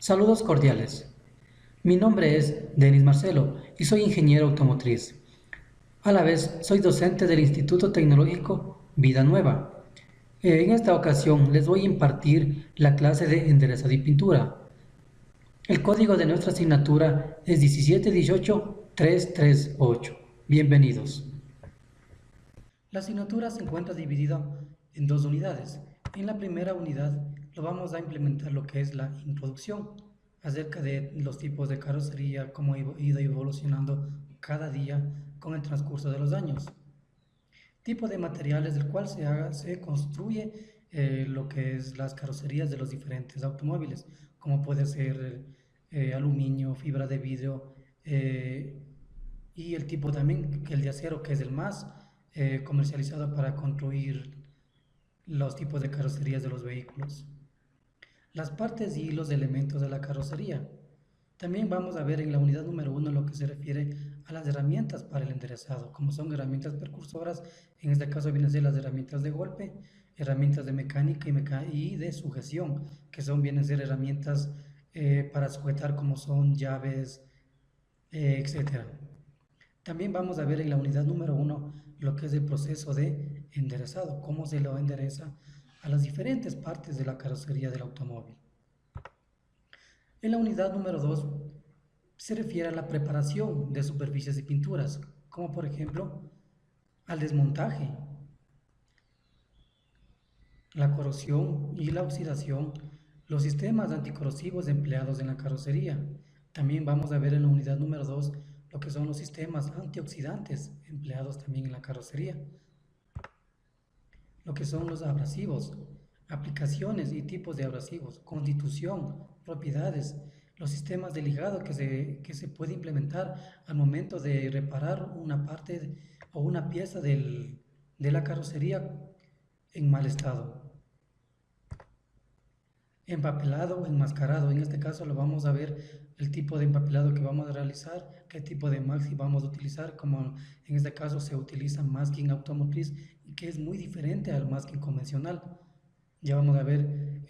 Saludos cordiales. Mi nombre es Denis Marcelo y soy ingeniero automotriz. A la vez, soy docente del Instituto Tecnológico Vida Nueva. En esta ocasión les voy a impartir la clase de enderezado y pintura. El código de nuestra asignatura es 1718338. Bienvenidos. La asignatura se encuentra dividida en dos unidades. En la primera unidad lo vamos a implementar lo que es la introducción acerca de los tipos de carrocería, cómo ha ido evolucionando cada día con el transcurso de los años. Tipo de materiales del cual se construye lo que es las carrocerías de los diferentes automóviles, como puede ser aluminio, fibra de vidrio y el tipo también que el de acero, que es el más comercializado para construir los tipos de carrocerías de los vehículos. Las partes y los elementos de la carrocería. También vamos a ver en la unidad número 1 lo que se refiere a las herramientas para el enderezado, como son herramientas percursoras, en este caso vienen a ser las herramientas de golpe, herramientas de mecánica y de sujeción, que vienen a ser herramientas para sujetar como son llaves, etc. También vamos a ver en la unidad número 1 lo que es el proceso de enderezado, cómo se lo endereza a las diferentes partes de la carrocería del automóvil. En la unidad número 2 se refiere a la preparación de superficies y pinturas, como por ejemplo al desmontaje, la corrosión y la oxidación, los sistemas anticorrosivos empleados en la carrocería. También vamos a ver en la unidad número 2 lo que son los sistemas antioxidantes empleados también en la carrocería, lo que son los abrasivos, aplicaciones y tipos de abrasivos, constitución, propiedades, los sistemas de ligado que se puede implementar al momento de reparar una parte o una pieza de la carrocería en mal estado. Empapelado o enmascarado, en este caso lo vamos a ver el tipo de empapelado que vamos a realizar, qué tipo de masking vamos a utilizar, como en este caso se utiliza masking automotriz y que es muy diferente al masking convencional. Ya vamos a ver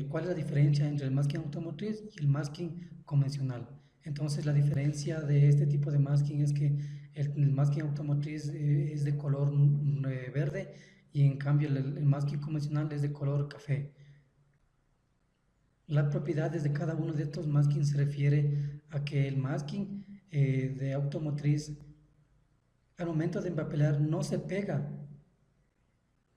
cuál es la diferencia entre el masking automotriz y el masking convencional. Entonces la diferencia de este tipo de masking es que el masking automotriz es de color verde y en cambio el masking convencional es de color café. Las propiedades de cada uno de estos masking se refiere a que el masking de automotriz al momento de empapelar no se pega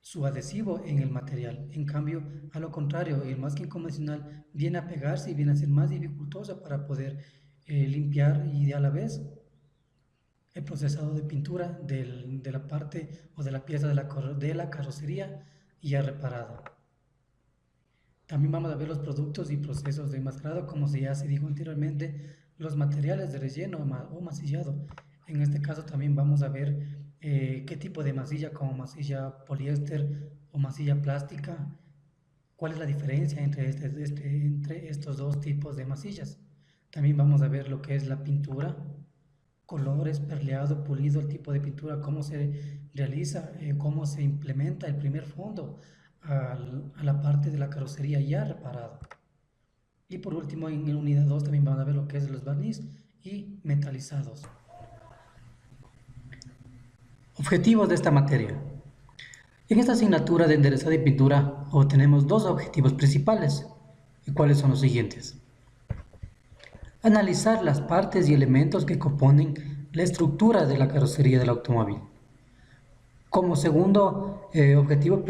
su adhesivo en el material. En cambio, a lo contrario, el masking convencional viene a pegarse y viene a ser más dificultoso para poder limpiar y a la vez el procesado de pintura de la parte o de la pieza de la carrocería ya reparada. También vamos a ver los productos y procesos de enmascarado, como ya se dijo anteriormente, los materiales de relleno o masillado. En este caso también vamos a ver qué tipo de masilla, como masilla poliéster o masilla plástica, cuál es la diferencia entre estos dos tipos de masillas. También vamos a ver lo que es la pintura, colores, perleado, pulido, el tipo de pintura, cómo se realiza, cómo se implementa el primer fondo a la parte de la carrocería ya reparada. Y por último, en la unidad 2 también vamos a ver lo que es los barniz y metalizados. Objetivos de esta materia. En esta asignatura de enderezado y pintura obtenemos dos objetivos principales, y cuáles son los siguientes. Analizar las partes y elementos que componen la estructura de la carrocería del automóvil. Como segundo objetivo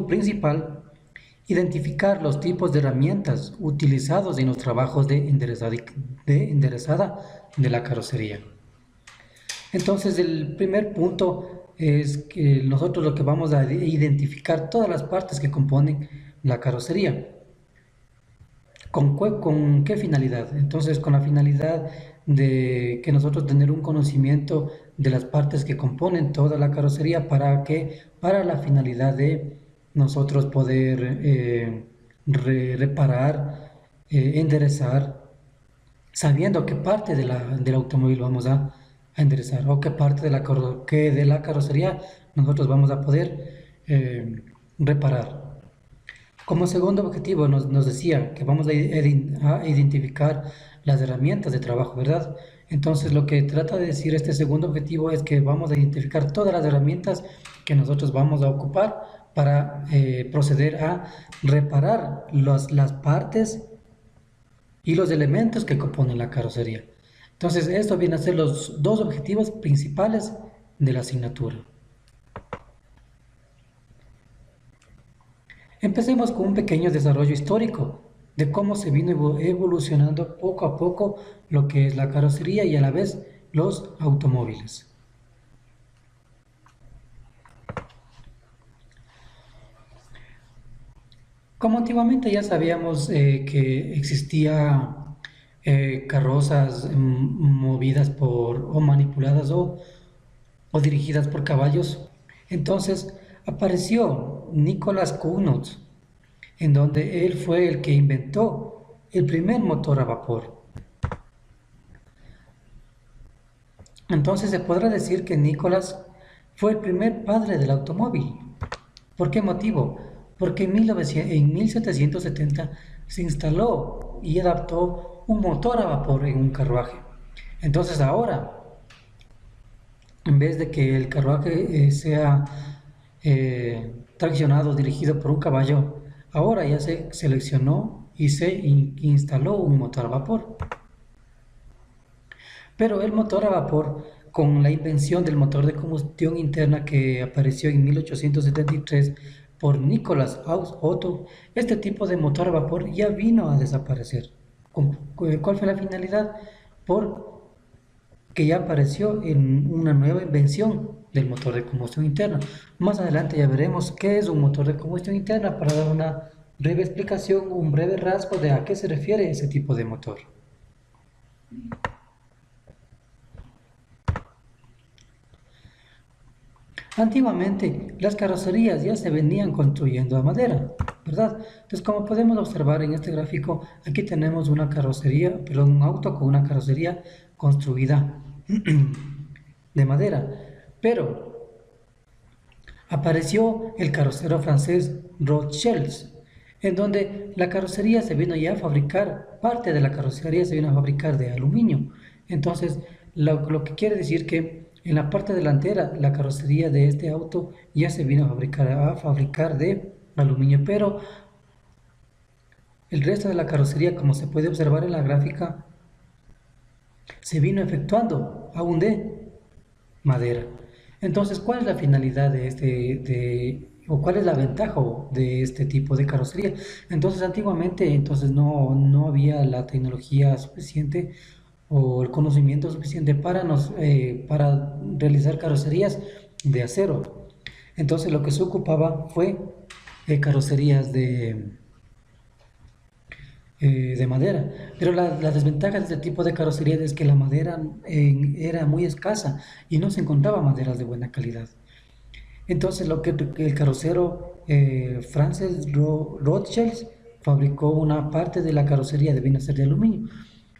principal, identificar los tipos de herramientas utilizados en los trabajos de enderezada de la carrocería. Entonces, el primer punto es que nosotros lo que vamos a identificar todas las partes que componen la carrocería. ¿Con qué finalidad? Entonces, con la finalidad de que nosotros tener un conocimiento de las partes que componen toda la carrocería para la finalidad de nosotros poder reparar, enderezar, sabiendo qué parte del automóvil vamos a enderezar o qué parte de la carrocería nosotros vamos a poder reparar. Como segundo objetivo nos decía que vamos a identificar las herramientas de trabajo, ¿verdad? Entonces lo que trata de decir este segundo objetivo es que vamos a identificar todas las herramientas que nosotros vamos a ocupar para proceder a reparar las partes y los elementos que componen la carrocería. Entonces esto viene a ser los dos objetivos principales de la asignatura. Empecemos con un pequeño desarrollo histórico de cómo se vino evolucionando poco a poco lo que es la carrocería y a la vez los automóviles. Como antiguamente ya sabíamos que existía carrozas movidas o manipuladas o dirigidas por caballos, entonces apareció Nicholas Cugnot, en donde él fue el que inventó el primer motor a vapor. Entonces se podrá decir que Nicholas fue el primer padre del automóvil. ¿Por qué motivo? Porque en 1770 se instaló y adaptó un motor a vapor en un carruaje. Entonces ahora, en vez de que el carruaje sea traccionado, dirigido por un caballo, ahora ya se seleccionó y se instaló un motor a vapor. Pero el motor a vapor, con la invención del motor de combustión interna que apareció en 1873 por Nicholas Otto, este tipo de motor a vapor ya vino a desaparecer. ¿Cuál fue la finalidad? Porque ya apareció en una nueva invención del motor de combustión interna. Más adelante ya veremos qué es un motor de combustión interna para dar una breve explicación, un breve rasgo de a qué se refiere ese tipo de motor. Antiguamente, las carrocerías ya se venían construyendo a madera, ¿verdad? Entonces, como podemos observar en este gráfico, aquí tenemos una carrocería, perdón, un auto con una carrocería construida de madera. Pero apareció el carrocero francés Rothschild, en donde la carrocería se vino ya a fabricar, parte de la carrocería se vino a fabricar de aluminio. Entonces, lo que quiere decir que en la parte delantera, la carrocería de este auto ya se vino a fabricar de aluminio, pero el resto de la carrocería, como se puede observar en la gráfica, se vino efectuando aún de madera. Entonces, ¿cuál es la finalidad o cuál es la ventaja de este tipo de carrocería? Entonces, antiguamente, no había la tecnología suficiente o el conocimiento suficiente para realizar carrocerías de acero. Entonces, lo que se ocupaba fue carrocerías de madera. Pero la desventaja de este tipo de carrocería es que la madera era muy escasa y no se encontraba maderas de buena calidad. Entonces lo que el carrocero Francis Rothschild fabricó una parte de la carrocería de vino a ser de aluminio.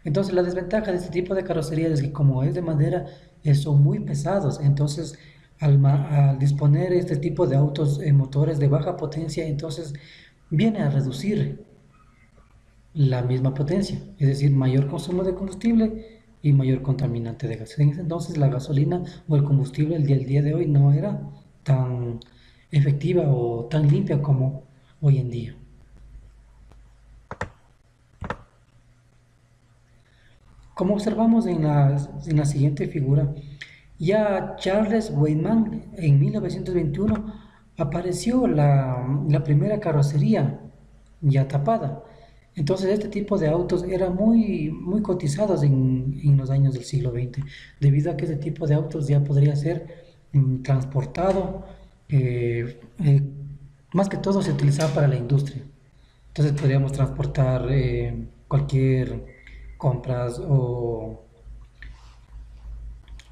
Entonces la desventaja de este tipo de carrocería es que como es de madera, son muy pesados. Entonces al disponer este tipo de autos en motores de baja potencia, entonces viene a reducir la misma potencia, es decir, mayor consumo de combustible y mayor contaminante de gases. En ese entonces la gasolina o el combustible el día de hoy no era tan efectiva o tan limpia como hoy en día. Como observamos en la siguiente figura, ya Charles Weinman en 1921 apareció la primera carrocería ya tapada. Entonces este tipo de autos eran muy cotizados en los años del siglo XX, debido a que este tipo de autos ya podría ser transportado, más que todo se utilizaba para la industria. Entonces podríamos transportar cualquier compras o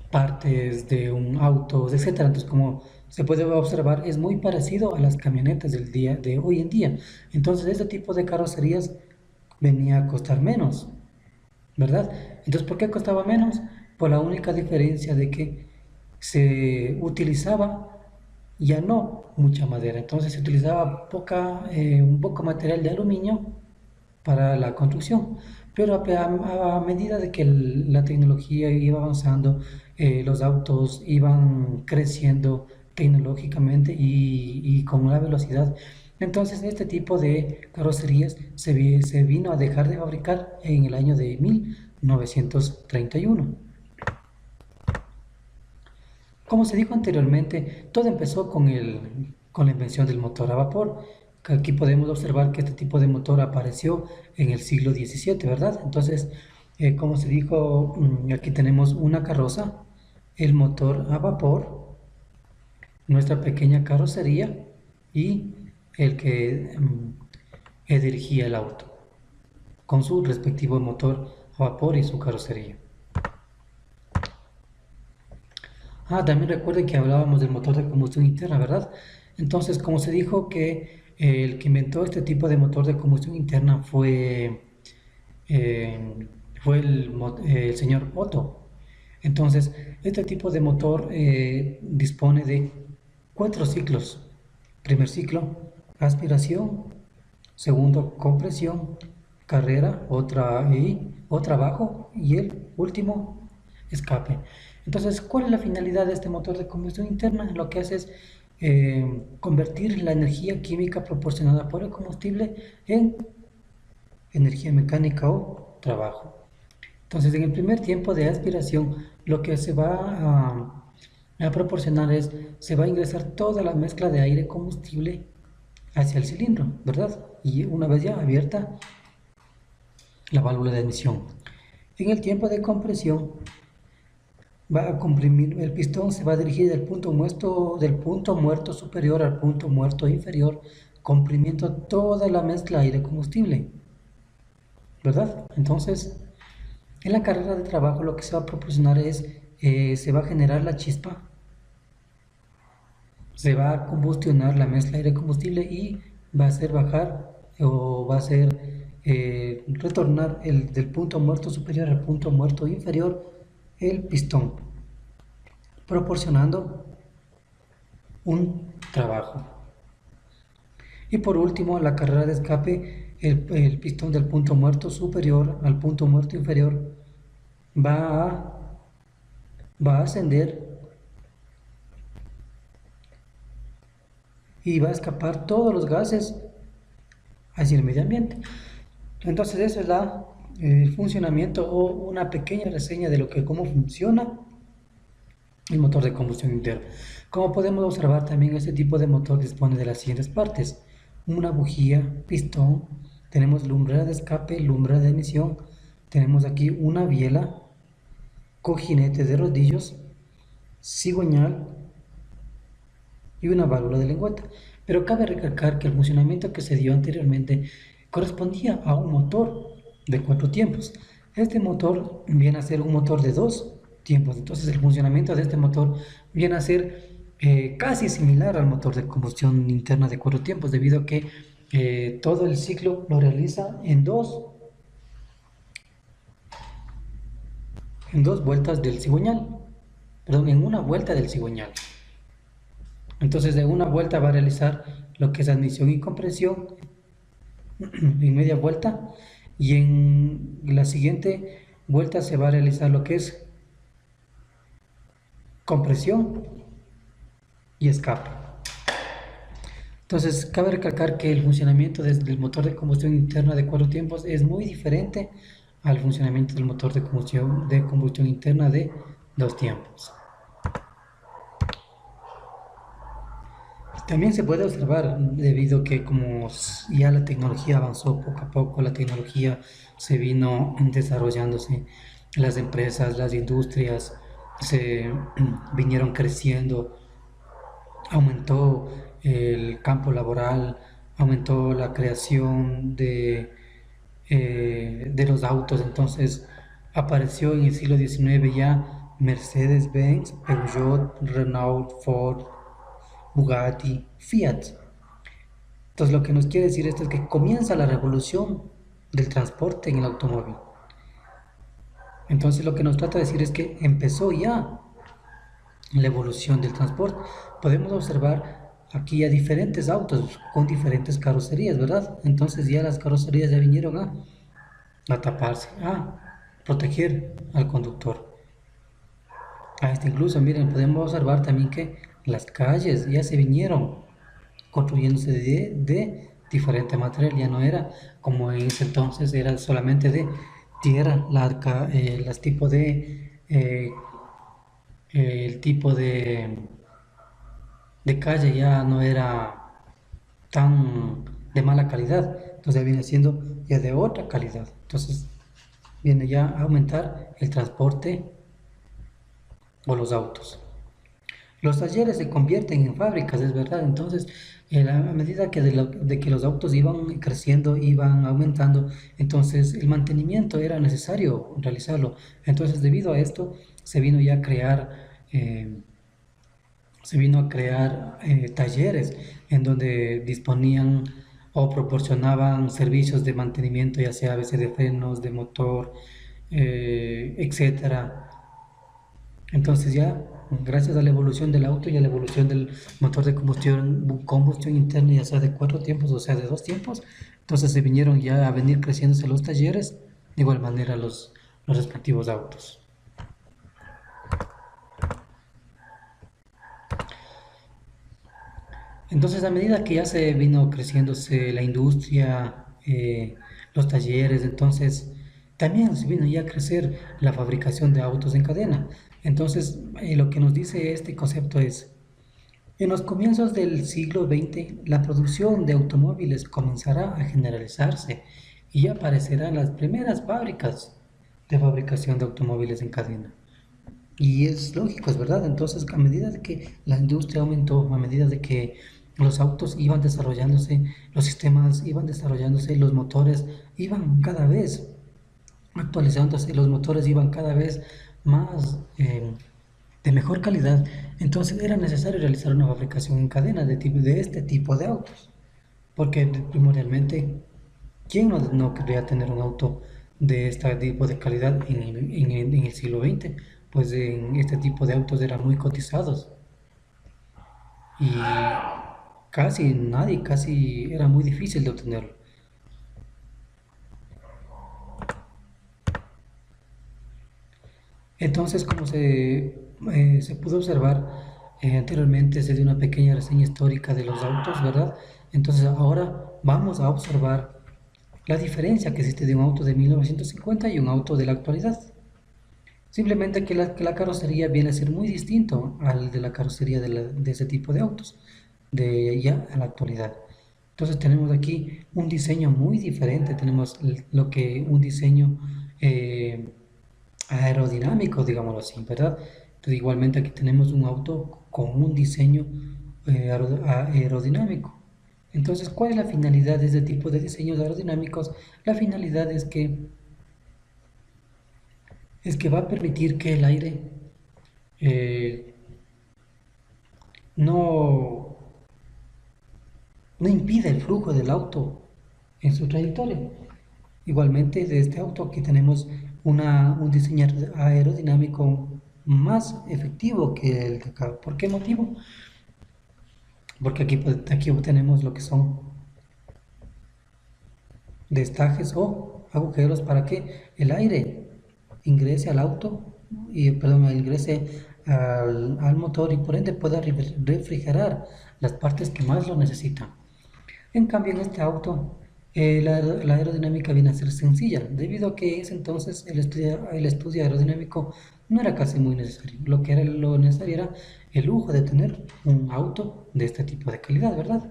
partes de un auto, etcétera. Entonces, como se puede observar, es muy parecido a las camionetas del día de hoy en día. Entonces, este tipo de carrocerías venía a costar menos, ¿verdad? Entonces, ¿por qué costaba menos? Por la única diferencia de que se utilizaba ya no mucha madera. Entonces se utilizaba un poco material de aluminio para la construcción. Pero a medida de que la tecnología iba avanzando, los autos iban creciendo tecnológicamente y con la velocidad, entonces este tipo de carrocerías se vino a dejar de fabricar en el año de 1931. Como se dijo anteriormente, todo empezó con la invención del motor a vapor. Que aquí podemos observar que este tipo de motor apareció en el siglo XVII, ¿verdad? Entonces, como se dijo, aquí tenemos una carroza, el motor a vapor, nuestra pequeña carrocería y el que dirigía el auto, con su respectivo motor a vapor y su carrocería. También recuerden que hablábamos del motor de combustión interna, ¿verdad? Entonces, como se dijo que el que inventó este tipo de motor de combustión interna fue el señor Otto. Entonces, este tipo de motor dispone de 4 ciclos. Primer ciclo, aspiración. Segundo, compresión. Carrera, o trabajo. Y el último, escape. Entonces, ¿cuál es la finalidad de este motor de combustión interna? Lo que hace es convertir la energía química proporcionada por el combustible en energía mecánica o trabajo. Entonces, en el primer tiempo de aspiración, lo que se va a proporcionar es, se va a ingresar toda la mezcla de aire combustible hacia el cilindro, ¿verdad? Y una vez ya abierta la válvula de admisión. En el tiempo de compresión, va a comprimir, el pistón se va a dirigir del punto muerto superior al punto muerto inferior, comprimiendo toda la mezcla aire-combustible, ¿verdad? Entonces, en la carrera de trabajo lo que se va a proporcionar es, se va a generar la chispa, se va a combustionar la mezcla aire-combustible y va a hacer bajar o va a hacer retornar del punto muerto superior al punto muerto inferior el pistón, proporcionando un trabajo. Y por último, la carrera de escape, el pistón del punto muerto superior al punto muerto inferior va a ascender y va a escapar todos los gases hacia el medio ambiente. Entonces, eso es el funcionamiento o una pequeña reseña de cómo funciona el motor de combustión interna. Como podemos observar, también este tipo de motor dispone de las siguientes partes: una bujía, pistón, tenemos lumbrera de escape, lumbrera de emisión, tenemos aquí una biela, cojinete de rodillos, cigüeñal y una válvula de lengüeta. Pero cabe recalcar que el funcionamiento que se dio anteriormente correspondía a un motor de 4 tiempos. Este motor viene a ser un motor de 2 tiempos. Entonces el funcionamiento de este motor viene a ser casi similar al motor de combustión interna de 4 tiempos, debido a que todo el ciclo lo realiza en dos vueltas del cigüeñal, perdón, en una vuelta del cigüeñal. Entonces de una vuelta va a realizar lo que es admisión y compresión en media vuelta, y en la siguiente vuelta se va a realizar lo que es compresión y escape. Entonces cabe recalcar que el funcionamiento del motor de combustión interna de 4 tiempos es muy diferente al funcionamiento del motor de combustión interna de 2 tiempos. También se puede observar, debido a que como ya la tecnología avanzó poco a poco, la tecnología se vino desarrollándose, las empresas, las industrias se vinieron creciendo, aumentó el campo laboral, aumentó la creación de los autos. Entonces apareció en el siglo XIX ya Mercedes-Benz, Peugeot, Renault, Ford, Bugatti, Fiat. Entonces lo que nos quiere decir esto es que comienza la revolución del transporte en el automóvil. Entonces lo que nos trata de decir es que empezó ya la evolución del transporte. Podemos observar aquí a diferentes autos con diferentes carrocerías, ¿verdad? Entonces ya las carrocerías ya vinieron a taparse, a proteger al conductor. A este incluso, miren, podemos observar también que las calles ya se vinieron construyéndose de diferente material, ya no era como en ese entonces, era solamente de tierra, las tipos de el tipo de calle ya no era tan de mala calidad, entonces viene siendo ya de otra calidad, entonces viene ya a aumentar el transporte o los autos. Los talleres se convierten en fábricas, es verdad. Entonces, a medida que de que los autos iban creciendo, iban aumentando, entonces el mantenimiento era necesario realizarlo. Entonces, debido a esto, se vino ya a crear, eh, talleres en donde disponían o proporcionaban servicios de mantenimiento, ya sea a veces de frenos, de motor, etcétera. Entonces ya, gracias a la evolución del auto y a la evolución del motor de combustión interna, ya sea de 4 tiempos o sea de 2 tiempos, entonces se vinieron ya a venir creciéndose los talleres, de igual manera los respectivos autos. Entonces a medida que ya se vino creciéndose la industria, los talleres, entonces también se vino ya a crecer la fabricación de autos en cadena. Entonces lo que nos dice este concepto es: en los comienzos del siglo XX, la producción de automóviles comenzará a generalizarse y ya aparecerán las primeras fábricas de fabricación de automóviles en cadena. Y es lógico, es verdad. Entonces, a medida de que la industria aumentó, a medida de que los autos iban desarrollándose, los sistemas iban desarrollándose, los motores iban cada vez actualizándose, los motores iban cada vez más de mejor calidad, entonces era necesario realizar una fabricación en cadena de este tipo de autos, porque primordialmente, ¿quién no querría tener un auto de este tipo de calidad en el siglo XX? Pues en este tipo de autos eran muy cotizados y casi era muy difícil de obtenerlo. Entonces, como se pudo observar anteriormente, se dio una pequeña reseña histórica de los autos, ¿verdad? Entonces, ahora vamos a observar la diferencia que existe de un auto de 1950 y un auto de la actualidad. Simplemente que la carrocería viene a ser muy distinto al de la carrocería de ese tipo de autos, de ya a la actualidad. Entonces tenemos aquí un diseño muy diferente, tenemos un diseño eh, aerodinámico, digámoslo así, ¿verdad? Entonces igualmente aquí tenemos un auto con un diseño aerodinámico. Entonces, ¿cuál es la finalidad de este tipo de diseños aerodinámicos? La finalidad es que va a permitir que el aire eh, no, no impida el flujo del auto en su trayectoria. Igualmente, de este auto aquí tenemos un diseño aerodinámico más efectivo que el de acá. ¿Por qué motivo? Porque aquí obtenemos lo que son destajes o agujeros para que el aire ingrese al auto ingrese al motor y por ende pueda refrigerar las partes que más lo necesitan. En cambio, en este auto, la aerodinámica viene a ser sencilla, debido a que ese entonces el estudio aerodinámico no era casi muy necesario. Lo necesario era el lujo de tener un auto de este tipo de calidad, ¿verdad?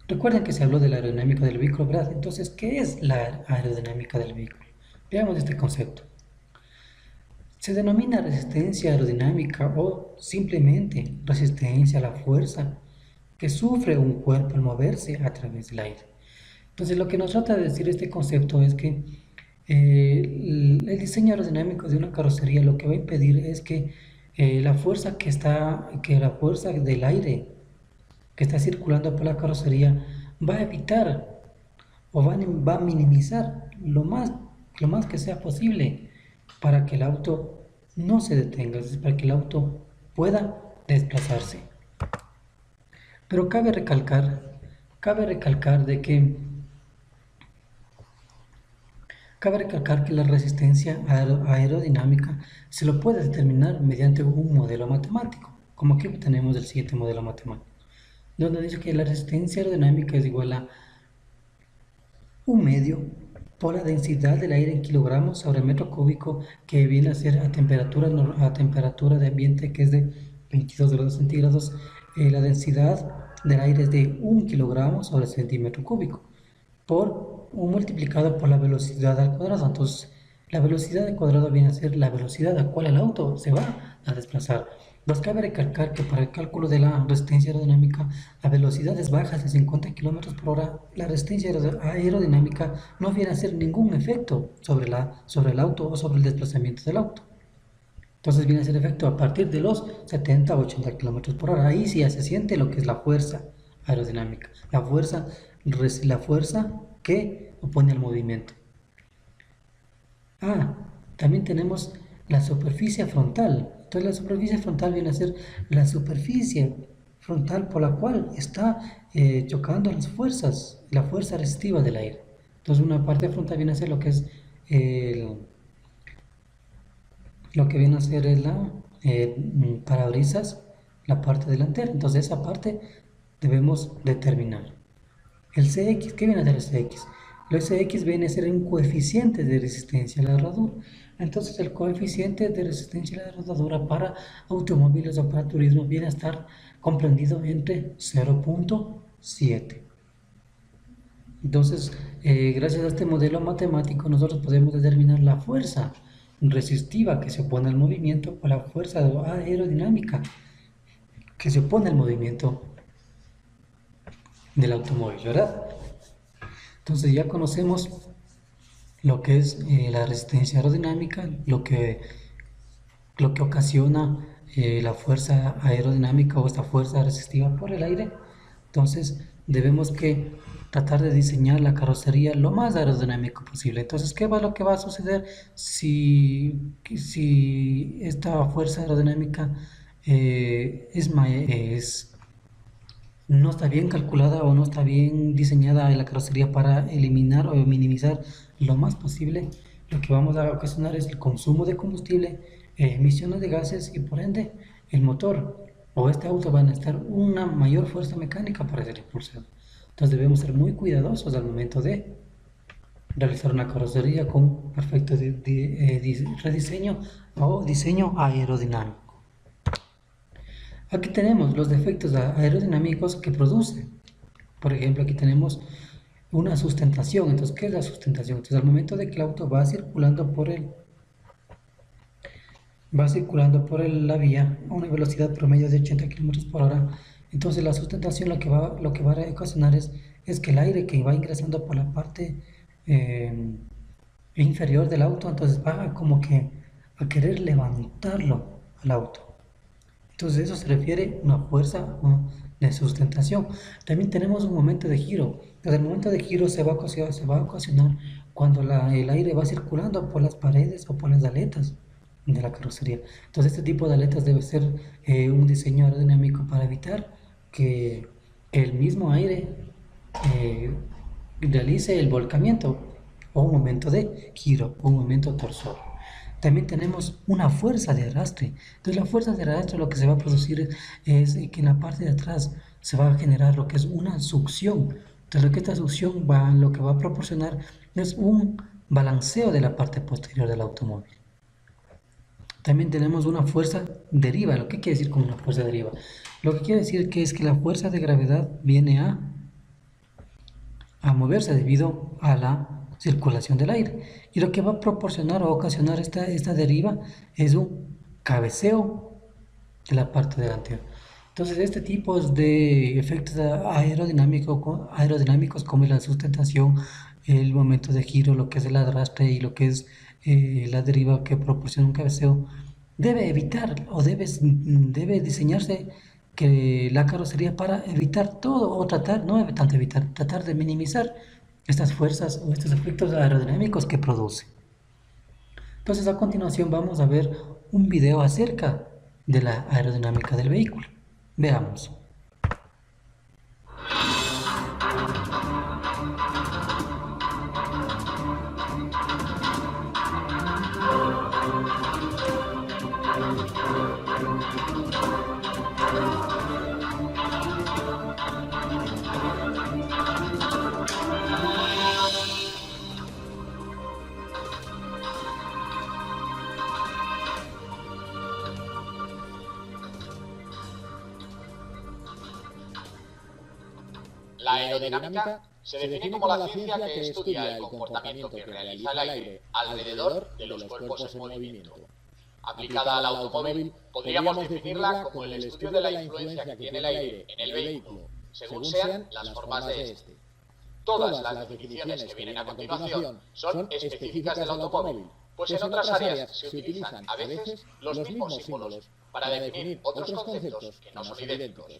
Recuerden que se habló de la aerodinámica del vehículo, ¿verdad? Entonces, ¿qué es la aerodinámica del vehículo? Veamos este concepto. Se denomina resistencia aerodinámica o simplemente resistencia a la fuerza que sufre un cuerpo al moverse a través del aire. Entonces, lo que nos trata de decir este concepto es que el diseño aerodinámico de una carrocería lo que va a impedir es que la fuerza del aire que está circulando por la carrocería va a evitar o va a minimizar lo más que sea posible para que el auto no se detenga, es decir, para que el auto pueda desplazarse. Pero cabe recalcar de que Cabe recalcar que la resistencia aerodinámica se lo puede determinar mediante un modelo matemático, como aquí tenemos el siguiente modelo matemático, donde dice que la resistencia aerodinámica es igual a un medio por la densidad del aire en kilogramos sobre metro cúbico, que viene a ser a temperatura de ambiente, que es de 22 grados centígrados. La densidad del aire es de 1 kilogramo sobre centímetro cúbico, por un multiplicado por la velocidad al cuadrado. Entonces, la velocidad al cuadrado viene a ser la velocidad a la cual el auto se va a desplazar. Nos cabe recalcar que para el cálculo de la resistencia aerodinámica a velocidades bajas de 50 km por hora, la resistencia aerodinámica no viene a hacer ningún efecto sobre el auto o sobre el desplazamiento del auto. Entonces viene a ser efecto a partir de los 70 o 80 km por hora. Ahí sí ya se siente lo que es la fuerza aerodinámica, la fuerza que opone al movimiento. También tenemos la superficie frontal. Entonces la superficie frontal viene a ser la superficie frontal por la cual está chocando las fuerzas, la fuerza resistiva del aire. Entonces una parte frontal viene a ser lo que es la parabrisas, la parte delantera. Entonces esa parte debemos determinar. El CX, ¿qué viene a ser el CX? El CX viene a ser un coeficiente de resistencia a la herradura. Entonces el coeficiente de resistencia a la herradura para automóviles o para turismo viene a estar comprendido entre 0.7. Entonces, gracias a este modelo matemático, nosotros podemos determinar la fuerza resistiva que se opone al movimiento o la fuerza aerodinámica que se opone al movimiento del automóvil, ¿verdad? Entonces ya conocemos lo que es la resistencia aerodinámica, lo que ocasiona la fuerza aerodinámica o esta fuerza resistiva por el aire. Entonces debemos que tratar de diseñar la carrocería lo más aerodinámico posible. Entonces, ¿qué va lo que va a suceder si esta fuerza aerodinámica no está bien calculada o no está bien diseñada en la carrocería para eliminar o minimizar lo más posible? Lo que vamos a ocasionar es el consumo de combustible, emisiones de gases y por ende el motor o este auto van a necesitar una mayor fuerza mecánica para ser impulsado. Entonces debemos ser muy cuidadosos al momento de realizar una carrocería con perfecto rediseño o diseño aerodinámico. Aquí tenemos los defectos aerodinámicos que produce. Por ejemplo, aquí tenemos una sustentación. Entonces, ¿qué es la sustentación? Entonces, al momento de que el auto va circulando por la vía a una velocidad promedio de 80 km por hora, entonces la sustentación lo que va a ocasionar es que el aire que va ingresando por la parte inferior del auto, entonces va como que a querer levantarlo al auto. Entonces eso se refiere a una fuerza de sustentación. También tenemos un momento de giro. Entonces el momento de giro se va a ocasionar cuando el aire va circulando por las paredes o por las aletas de la carrocería. Entonces este tipo de aletas debe ser un diseño aerodinámico para evitar que el mismo aire realice el volcamiento o un momento de giro o un momento torsor. También tenemos una fuerza de arrastre. Entonces la fuerza de arrastre lo que se va a producir es que en la parte de atrás se va a generar lo que es una succión. Entonces lo que esta succión lo que va a proporcionar es un balanceo de la parte posterior del automóvil. También tenemos una fuerza deriva. ¿Lo que quiere decir con una fuerza deriva? Lo que quiere decir es que la fuerza de gravedad viene a moverse debido a la circulación del aire, y lo que va a proporcionar o ocasionar esta deriva es un cabeceo de la parte delantera. Entonces este tipo de efectos aerodinámicos como la sustentación, el momento de giro, lo que es el arrastre y lo que es la deriva que proporciona un cabeceo, debe evitar o debe diseñarse que la carrocería para evitar todo o tratar de minimizar estas fuerzas o estos efectos aerodinámicos que produce. Entonces a continuación vamos a ver un video acerca de la aerodinámica del vehículo. Veamos. La aerodinámica se define como la ciencia que estudia el comportamiento que realiza el aire alrededor de los cuerpos en movimiento. Aplicada al automóvil, podríamos definirla como el estudio de la influencia que tiene el aire en el vehículo, según sean las formas de este. Todas las definiciones que vienen a continuación son específicas del automóvil, pues en otras áreas se utilizan a veces los mismos símbolos para definir otros conceptos que no son idénticos.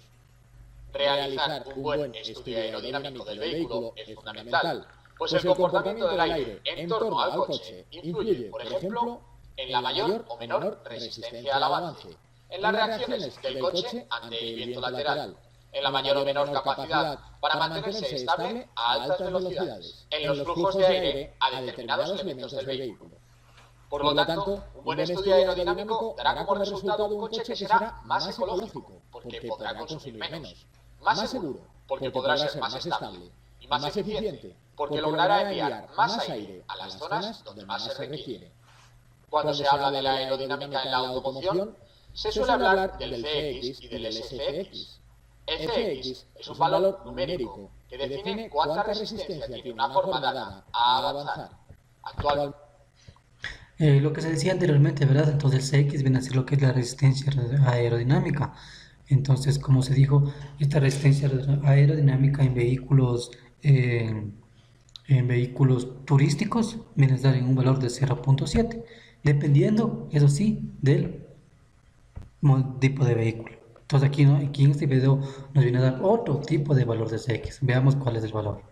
Realizar un buen estudio aerodinámico del vehículo es fundamental, pues el comportamiento del aire en torno al coche influye, por ejemplo, en la mayor o menor resistencia al avance, en las reacciones del coche ante el viento lateral, en la mayor o menor capacidad para mantenerse estable a altas velocidades, en los flujos de aire a determinados elementos del vehículo. Por lo tanto, un buen estudio aerodinámico dará como resultado un coche que será más ecológico, porque podrá consumir menos, más seguro, porque podrá ser más estable, y más eficiente, porque logrará enviar más aire a las zonas donde más se requiere. Cuando se habla de la aerodinámica en la automoción, se suele hablar del CX y del SCX. El CX es un valor numérico que define cuánta resistencia tiene una forma dada a avanzar. Actualmente, Lo que se decía anteriormente, ¿verdad? Entonces el CX viene a ser lo que es la resistencia aerodinámica. Entonces, como se dijo, esta resistencia aerodinámica en vehículos turísticos viene a estar en un valor de 0.7, dependiendo, eso sí, del tipo de vehículo. Entonces aquí, ¿no? Aquí en este video nos viene a dar otro tipo de valor de CX. Veamos cuál es el valor.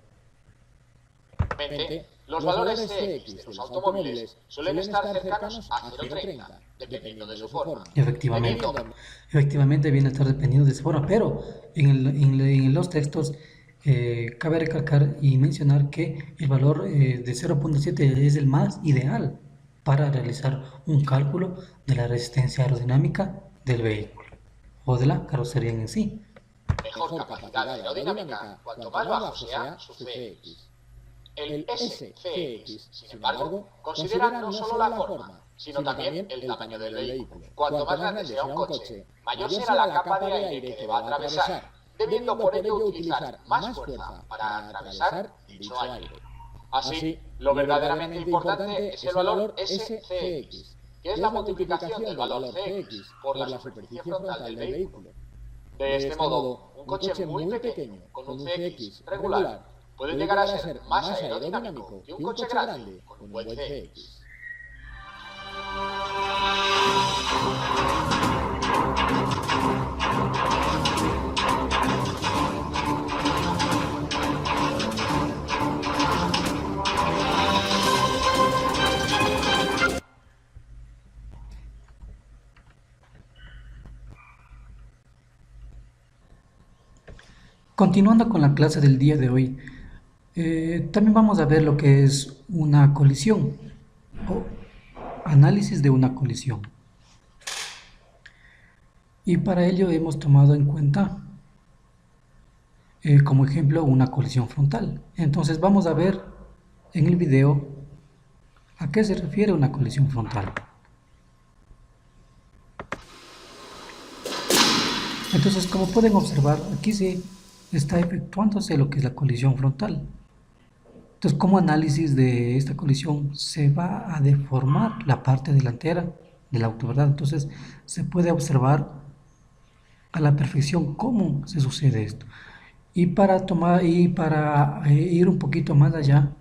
los valores CX de los automóviles suelen estar cercanos a 0,30, dependiendo de su forma. Efectivamente viene a estar dependiendo de su forma, pero en los textos cabe recalcar y mencionar que el valor de 0.7 es el más ideal para realizar un cálculo de la resistencia aerodinámica del vehículo o de la carrocería en sí. Mejor capacidad aerodinámica cuanto más bajo sea su CX. El SCX, sin embargo, considera no solo la forma, sino también el tamaño del vehículo. Cuanto más grande sea un coche, mayor será la capa de aire que va a atravesar, debiendo por ello utilizar más fuerza para atravesar dicho aire. Así, lo verdaderamente importante es el valor SCX, que es la multiplicación del valor CX por la superficie frontal del vehículo. De este modo, un coche muy pequeño con un CX regular puede llegar a ser más aerodinámico que un coche grande con un buen CX. Continuando con la clase del día de hoy, también vamos a ver lo que es una colisión o análisis de una colisión. Y para ello hemos tomado en cuenta como ejemplo una colisión frontal. Entonces vamos a ver en el video a qué se refiere una colisión frontal. Entonces, como pueden observar, aquí sí está efectuándose lo que es la colisión frontal. Entonces, como análisis de esta colisión, se va a deformar la parte delantera del auto, ¿verdad? Entonces, se puede observar a la perfección cómo se sucede esto. Y para ir un poquito más allá,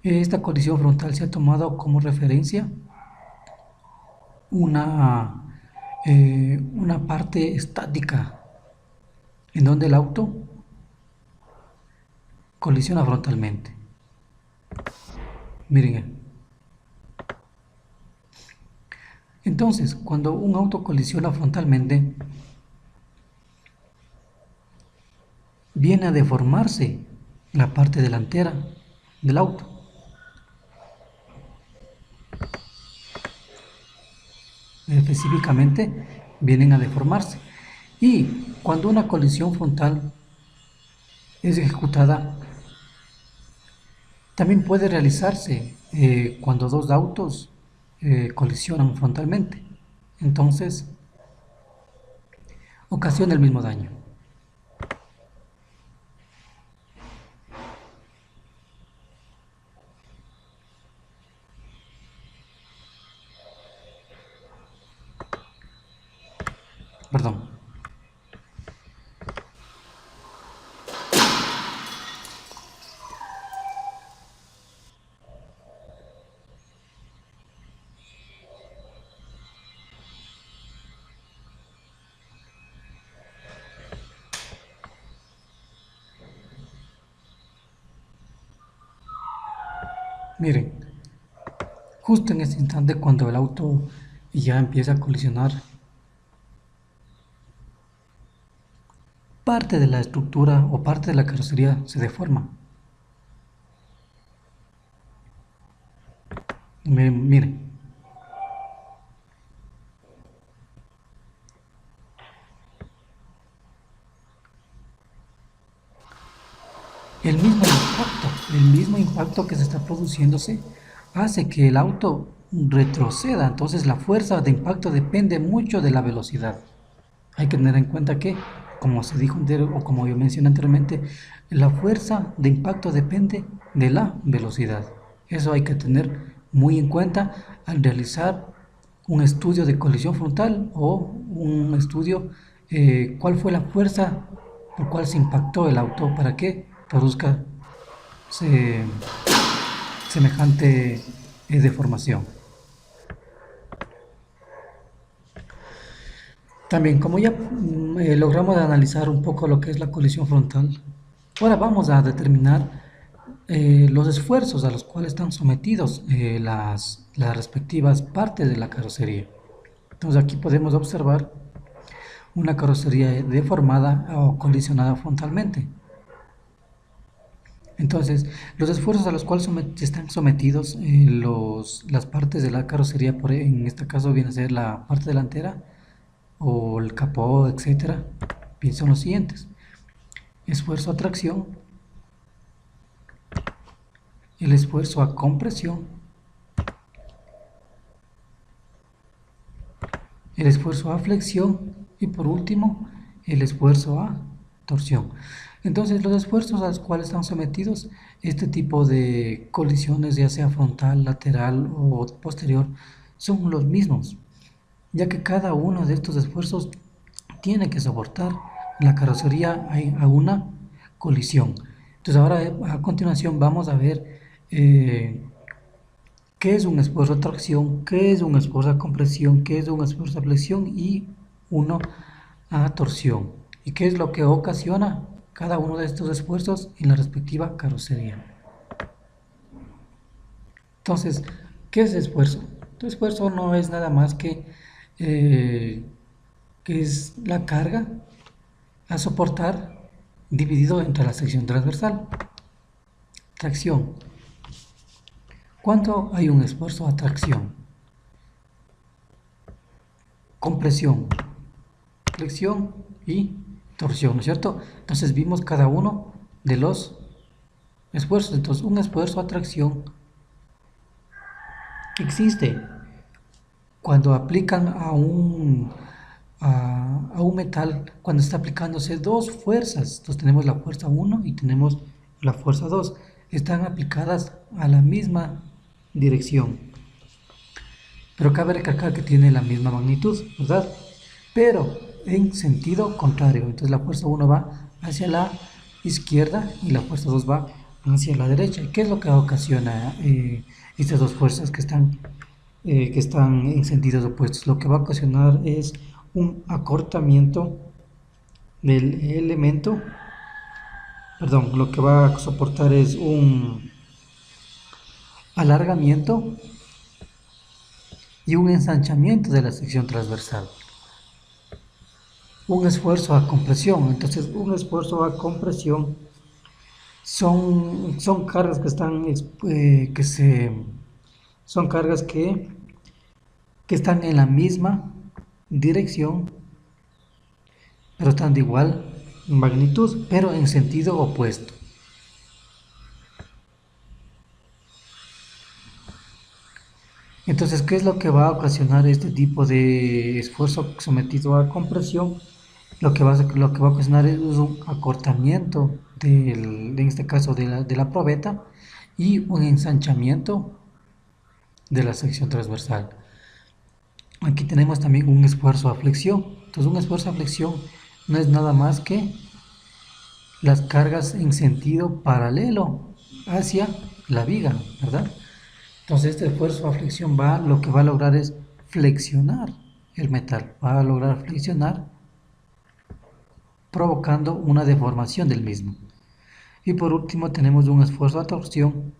esta colisión frontal se ha tomado como referencia una parte estática en donde el auto colisiona frontalmente. Miren. Entonces, cuando un auto colisiona frontalmente, viene a deformarse la parte delantera del auto. Específicamente, vienen a deformarse. Y cuando una colisión frontal es ejecutada, también puede realizarse cuando dos autos colisionan frontalmente. Entonces, ocasiona el mismo daño. Perdón. Miren, justo en este instante cuando el auto ya empieza a colisionar, parte de la estructura o parte de la carrocería se deforma. Miren. El mismo impacto que se está produciéndose hace que el auto retroceda. Entonces la fuerza de impacto depende mucho de la velocidad. Hay que tener en cuenta que, como se dijo o como yo mencioné anteriormente, la fuerza de impacto depende de la velocidad. Eso hay que tener muy en cuenta al realizar un estudio de colisión frontal o un estudio cuál fue la fuerza por cual se impactó el auto para que produzca semejante deformación. También, como ya logramos analizar un poco lo que es la colisión frontal, ahora vamos a determinar los esfuerzos a los cuales están sometidos las respectivas partes de la carrocería. Entonces aquí podemos observar una carrocería deformada o colisionada frontalmente. Entonces, los esfuerzos a los cuales están sometidos las partes de la carrocería, en este caso viene a ser la parte delantera o el capó, etcétera, bien, son los siguientes: esfuerzo a tracción, el esfuerzo a compresión, el esfuerzo a flexión y por último el esfuerzo a torsión. Entonces los esfuerzos a los cuales están sometidos este tipo de colisiones, ya sea frontal, lateral o posterior, son los mismos, ya que cada uno de estos esfuerzos tiene que soportar la carrocería a una colisión. Entonces ahora a continuación vamos a ver qué es un esfuerzo a tracción, qué es un esfuerzo a compresión, qué es un esfuerzo a flexión y uno a torsión, y qué es lo que ocasiona cada uno de estos esfuerzos en la respectiva carrocería. Entonces, ¿qué es esfuerzo? El esfuerzo no es nada más que es la carga a soportar dividido entre la sección transversal. Tracción. ¿Cuánto hay un esfuerzo a tracción? Compresión, flexión y torsión, ¿no es cierto? Entonces vimos cada uno de los esfuerzos. Entonces un esfuerzo a tracción existe cuando aplican a un metal, cuando está aplicándose dos fuerzas. Entonces tenemos la fuerza 1 y tenemos la fuerza 2. Están aplicadas a la misma dirección, pero cabe recalcar que tiene la misma magnitud, ¿verdad? Pero en sentido contrario. Entonces la fuerza 1 va hacia la izquierda y la fuerza 2 va hacia la derecha. ¿Qué es lo que ocasiona estas dos fuerzas que están en sentidos opuestos? Lo que va a ocasionar es un acortamiento del elemento, perdón, lo que va a soportar es alargamiento y un ensanchamiento de la sección transversal. Un esfuerzo a compresión. Entonces, un esfuerzo a compresión son cargas que son cargas que están en la misma dirección, pero están de igual magnitud, pero en sentido opuesto. Entonces, ¿qué es lo que va a ocasionar este tipo de esfuerzo sometido a compresión? Lo que va a ocasionar es un acortamiento en este caso de la probeta, y un ensanchamiento de la sección transversal. Aquí tenemos también un esfuerzo a flexión. Entonces, un esfuerzo a flexión no es nada más que las cargas en sentido paralelo hacia la viga, ¿verdad? Entonces, este esfuerzo a flexión lo que va a lograr es flexionar el metal, va a lograr flexionar, provocando una deformación del mismo. Y por último tenemos un esfuerzo a torsión.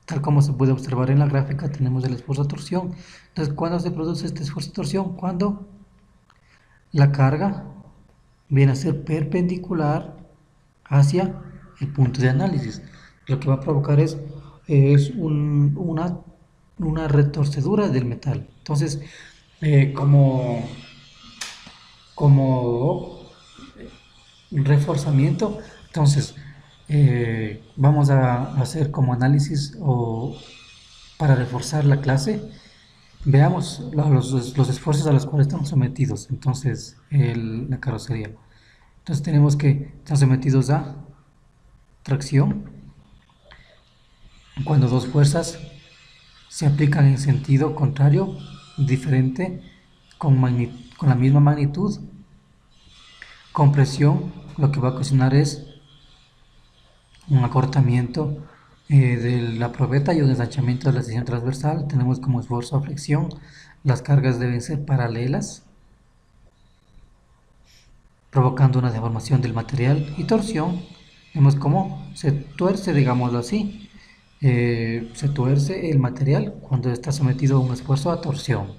Tal como se puede observar en la gráfica, tenemos el esfuerzo a torsión. Entonces, ¿cuándo se produce este esfuerzo a torsión? Cuando la carga viene a ser perpendicular hacia el punto de análisis. Lo que va a provocar es una retorcedura del metal. Entonces, como reforzamiento, entonces vamos a hacer como análisis o para reforzar la clase. Veamos los esfuerzos a los cuales estamos sometidos. Entonces, la carrocería. Entonces tenemos que están sometidos a tracción cuando dos fuerzas se aplican en sentido contrario, diferente, con la misma magnitud. Compresión, lo que va a ocasionar es un acortamiento de la probeta y un ensanchamiento de la sección transversal. Tenemos como esfuerzo a flexión, las cargas deben ser paralelas, provocando una deformación del material. Y torsión, vemos cómo se tuerce, digámoslo así, se tuerce el material cuando está sometido a un esfuerzo a torsión.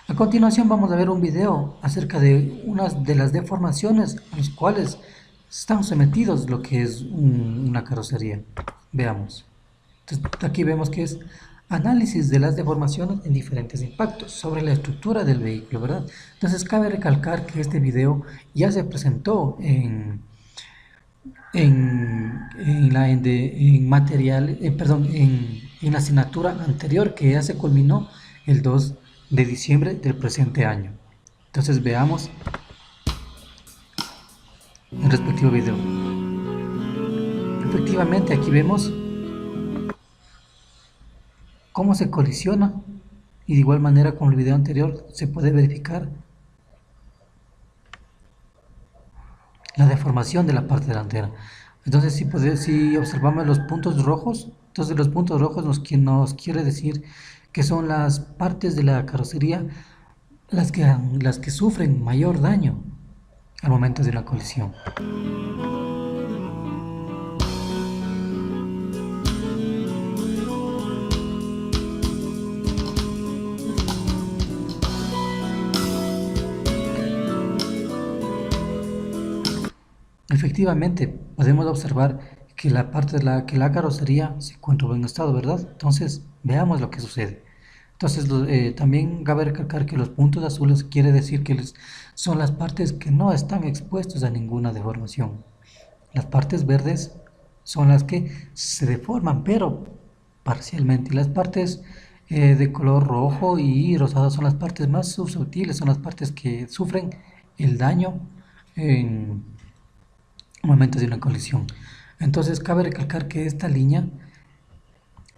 A continuación vamos a ver un video acerca de unas de las deformaciones a las cuales están sometidos lo que es una carrocería. Veamos. Entonces, aquí vemos que es análisis de las deformaciones en diferentes impactos sobre la estructura del vehículo, ¿verdad? Entonces cabe recalcar que este video ya se presentó en la asignatura anterior, que ya se culminó el 2 de diciembre del presente año. Entonces veamos el respectivo video. Efectivamente, aquí vemos cómo se colisiona, y de igual manera con el video anterior se puede verificar la deformación de la parte delantera. Entonces, si observamos los puntos rojos, entonces los puntos rojos nos quiere decir que son las partes de la carrocería las que sufren mayor daño al momento de una colisión. Efectivamente, podemos observar que la parte que la carrocería se encuentra en buen estado, ¿verdad? Entonces, veamos lo que sucede. Entonces, también cabe recalcar que los puntos azules quiere decir que son las partes que no están expuestas a ninguna deformación. Las partes verdes son las que se deforman, pero parcialmente. Y las partes de color rojo y rosado son las partes más susceptibles, son las partes que sufren el daño en momentos de una colisión. Entonces cabe recalcar que esta línea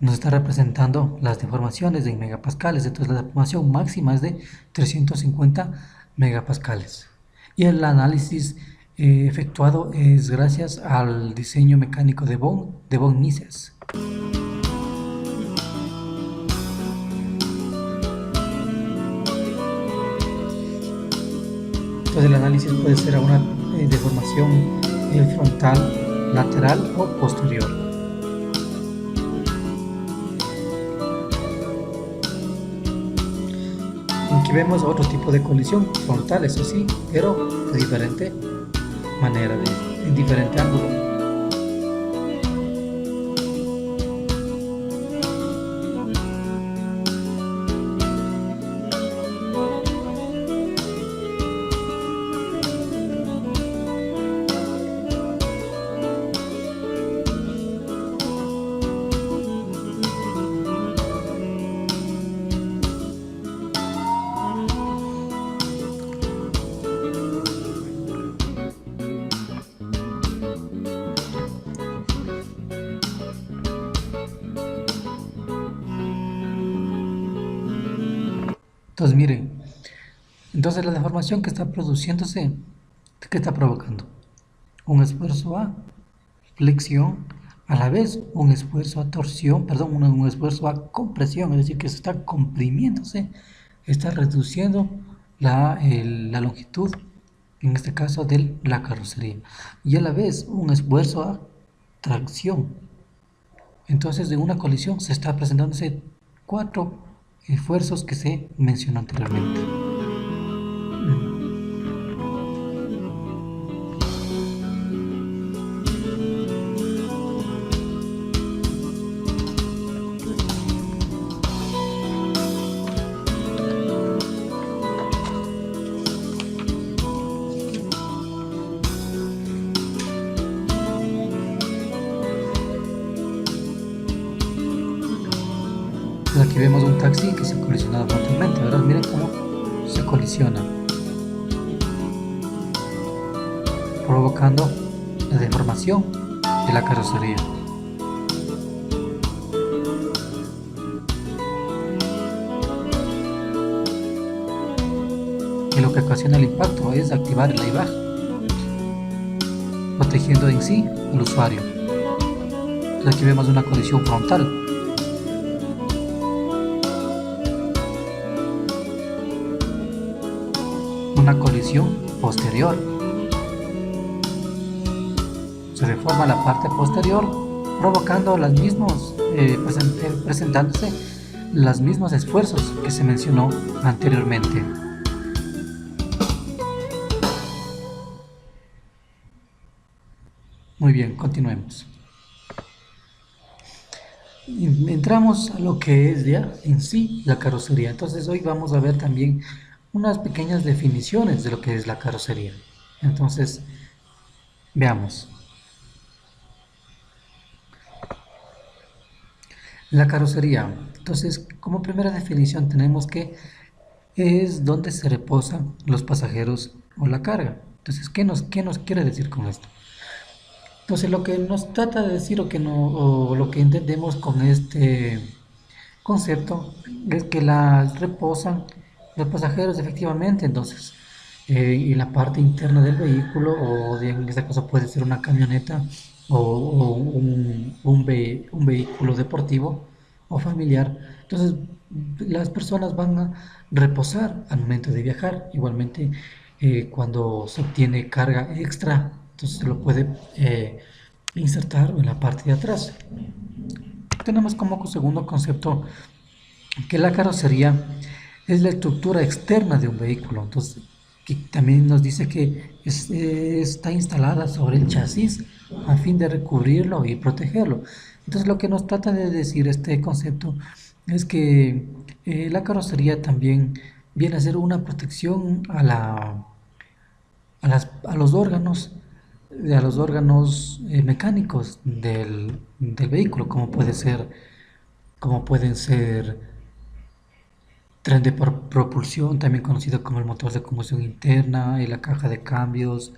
nos está representando las deformaciones en megapascales. Entonces la deformación máxima es de 350 megapascales. Y el análisis efectuado es gracias al diseño mecánico de von Mises. Entonces el análisis puede ser a una deformación frontal lateral o posterior. Aquí vemos otro tipo de colisión frontal, eso sí, pero de diferente manera, en diferente ángulo. Entonces miren, entonces la deformación que está produciéndose, ¿qué está provocando? Un esfuerzo a flexión, a la vez un esfuerzo a torsión, perdón, un esfuerzo a compresión, es decir, que se está comprimiéndose, está reduciendo la longitud, en este caso de la carrocería, y a la vez un esfuerzo a tracción. Entonces, en una colisión se está presentándose 4 esfuerzos que se mencionó anteriormente. Aquí vemos un taxi que se ha colisionado frontalmente, ¿verdad? Miren cómo se colisiona, provocando la deformación de la carrocería. Y lo que ocasiona el impacto es activar el airbag, protegiendo en sí al usuario. Entonces aquí vemos una colisión frontal. Una colisión posterior. Se deforma la parte posterior, provocando presentándose los mismos esfuerzos que se mencionó anteriormente. Muy bien, continuemos. Entramos a lo que es ya en sí la carrocería. Entonces hoy vamos a ver también unas pequeñas definiciones de lo que es la carrocería. Entonces, veamos. La carrocería. Entonces, como primera definición tenemos que es donde se reposan los pasajeros o la carga. Entonces, ¿qué nos quiere decir con esto? Entonces, lo que nos trata de decir o lo que entendemos con este concepto es que reposan los pasajeros efectivamente, entonces en la parte interna del vehículo, o en este caso puede ser una camioneta o un vehículo deportivo o familiar. Entonces las personas van a reposar al momento de viajar. Igualmente cuando se obtiene carga extra, entonces se lo puede insertar en la parte de atrás. Tenemos como segundo concepto que la carrocería es la estructura externa de un vehículo. Entonces, que también nos dice que está instalada sobre el chasis a fin de recubrirlo y protegerlo. Entonces, lo que nos trata de decir este concepto es que la carrocería también viene a ser una protección a los órganos mecánicos del vehículo, como pueden ser tren de propulsión, también conocido como el motor de combustión interna, la caja de cambios,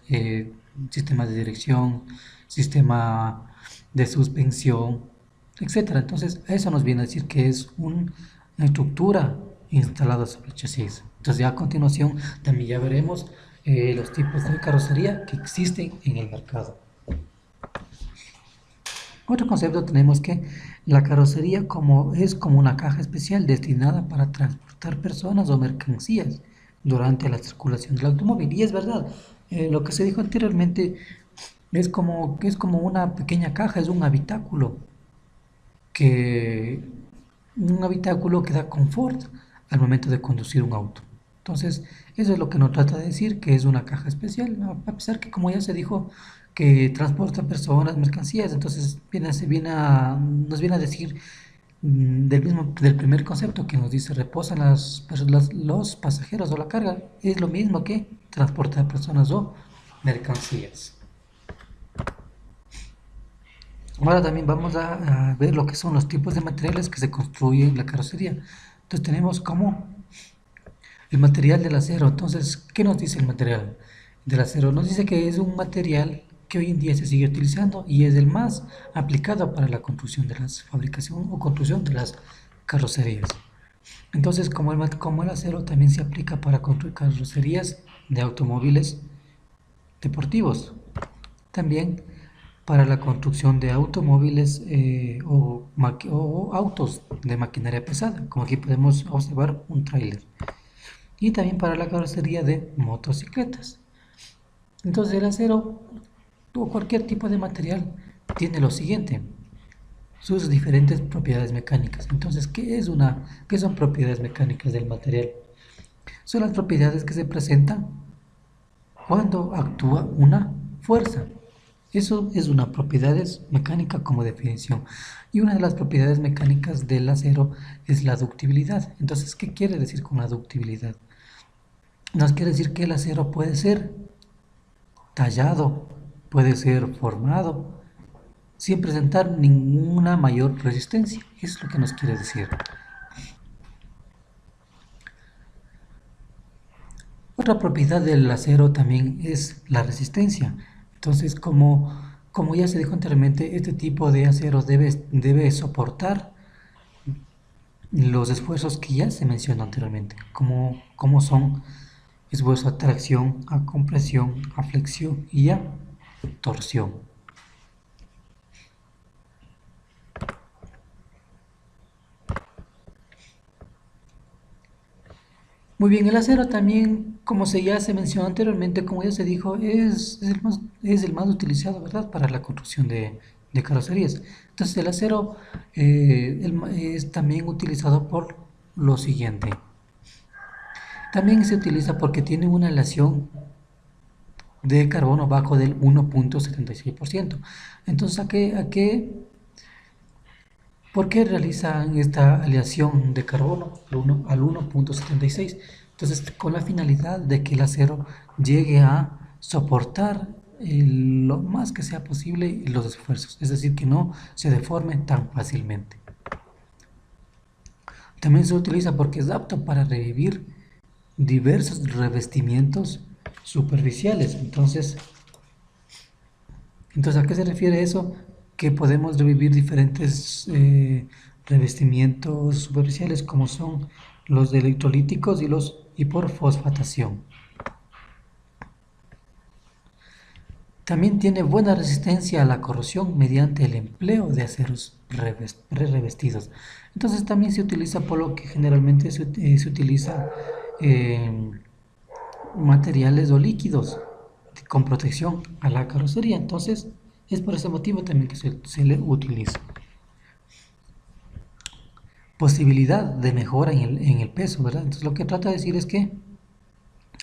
sistema de dirección, sistema de suspensión, etcétera. Entonces, eso nos viene a decir que es una estructura instalada sobre el chasis. Entonces, ya a continuación también ya veremos los tipos de carrocería que existen en el mercado. Otro concepto tenemos que la carrocería es como una caja especial destinada para transportar personas o mercancías durante la circulación del automóvil. Y es verdad, lo que se dijo anteriormente Es como una pequeña caja, es que, un habitáculo que da confort al momento de conducir un auto. Entonces, eso es lo que nos trata de decir, que es una caja especial, ¿no? A pesar que, como ya se dijo, que transporta personas, mercancías, entonces nos viene a decir del primer concepto que nos dice reposan los pasajeros o la carga, es lo mismo que transporta personas o mercancías. Ahora también vamos a ver lo que son los tipos de materiales que se construyen la carrocería. Entonces tenemos como el material del acero. Entonces, ¿qué nos dice el material del acero? Nos dice que es un material que hoy en día se sigue utilizando y es el más aplicado para la construcción de las fabricación o construcción de las carrocerías. Entonces, como el acero también se aplica para construir carrocerías de automóviles deportivos, también para la construcción de automóviles o autos de maquinaria pesada, como aquí podemos observar un tráiler, y también para la carrocería de motocicletas. Entonces el acero o cualquier tipo de material tiene lo siguiente, sus diferentes propiedades mecánicas. Entonces, ¿qué son propiedades mecánicas del material? Son las propiedades que se presentan cuando actúa una fuerza. Eso es una propiedad mecánica como definición. Y una de las propiedades mecánicas del acero es la ductibilidad. Entonces, ¿qué quiere decir con la ductibilidad? Nos quiere decir que el acero puede ser tallado, puede ser formado, sin presentar ninguna mayor resistencia. Eso es lo que nos quiere decir. Otra propiedad del acero también es la resistencia. Entonces, como ya se dijo anteriormente, este tipo de aceros debe soportar los esfuerzos que ya se mencionó anteriormente, como son esfuerzo a tracción, a compresión, a flexión y a torsión. Muy bien, el acero también, ya se mencionó anteriormente, como ya se dijo, es el más utilizado, ¿verdad?, para la construcción de carrocerías. Entonces el acero es también utilizado por lo siguiente. También se utiliza porque tiene una aleación de carbono bajo del 1.76%. Entonces, ¿por qué realizan esta aleación de carbono al 1.76? Entonces, con la finalidad de que el acero llegue a soportar lo más que sea posible los esfuerzos, es decir, que no se deforme tan fácilmente. También se utiliza porque es apto para revivir diversos revestimientos superficiales. Entonces, ¿a qué se refiere eso? Que podemos revivir diferentes revestimientos superficiales como son los electrolíticos y por fosfatación. También tiene buena resistencia a la corrosión mediante el empleo de aceros revestidos. Entonces también se utiliza, por lo que generalmente se utiliza materiales o líquidos con protección a la carrocería. Entonces es por ese motivo también que se le utiliza. Posibilidad de mejora en el peso, ¿verdad? Entonces lo que trata de decir es que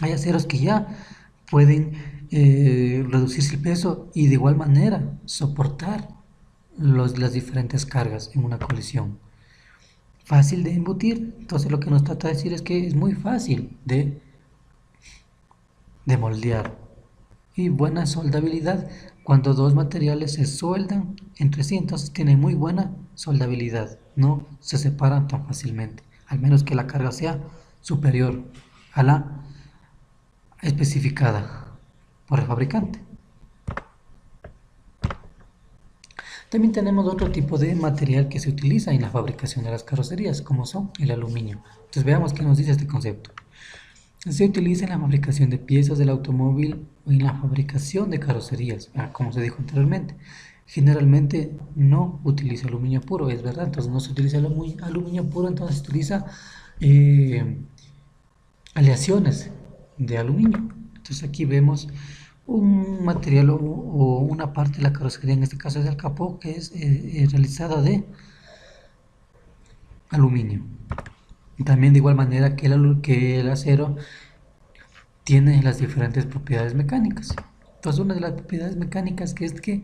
hay aceros que ya pueden reducirse el peso y de igual manera soportar las diferentes cargas en una colisión. Fácil de embutir, entonces lo que nos trata de decir es que es muy fácil de moldear. Y buena soldabilidad, cuando dos materiales se sueldan entre sí, entonces tiene muy buena soldabilidad, no se separan tan fácilmente, al menos que la carga sea superior a la especificada por el fabricante. También tenemos otro tipo de material que se utiliza en la fabricación de las carrocerías, como son el aluminio. Entonces veamos qué nos dice este concepto. Se utiliza en la fabricación de piezas del automóvil o en la fabricación de carrocerías, como se dijo anteriormente. Generalmente no utiliza aluminio puro, es verdad, entonces no se utiliza aluminio puro, entonces se utiliza aleaciones de aluminio. Entonces aquí vemos un material o una parte de la carrocería, en este caso es el capó, que es realizada de aluminio. También de igual manera que el acero tiene las diferentes propiedades mecánicas. Entonces una de las propiedades mecánicas que es que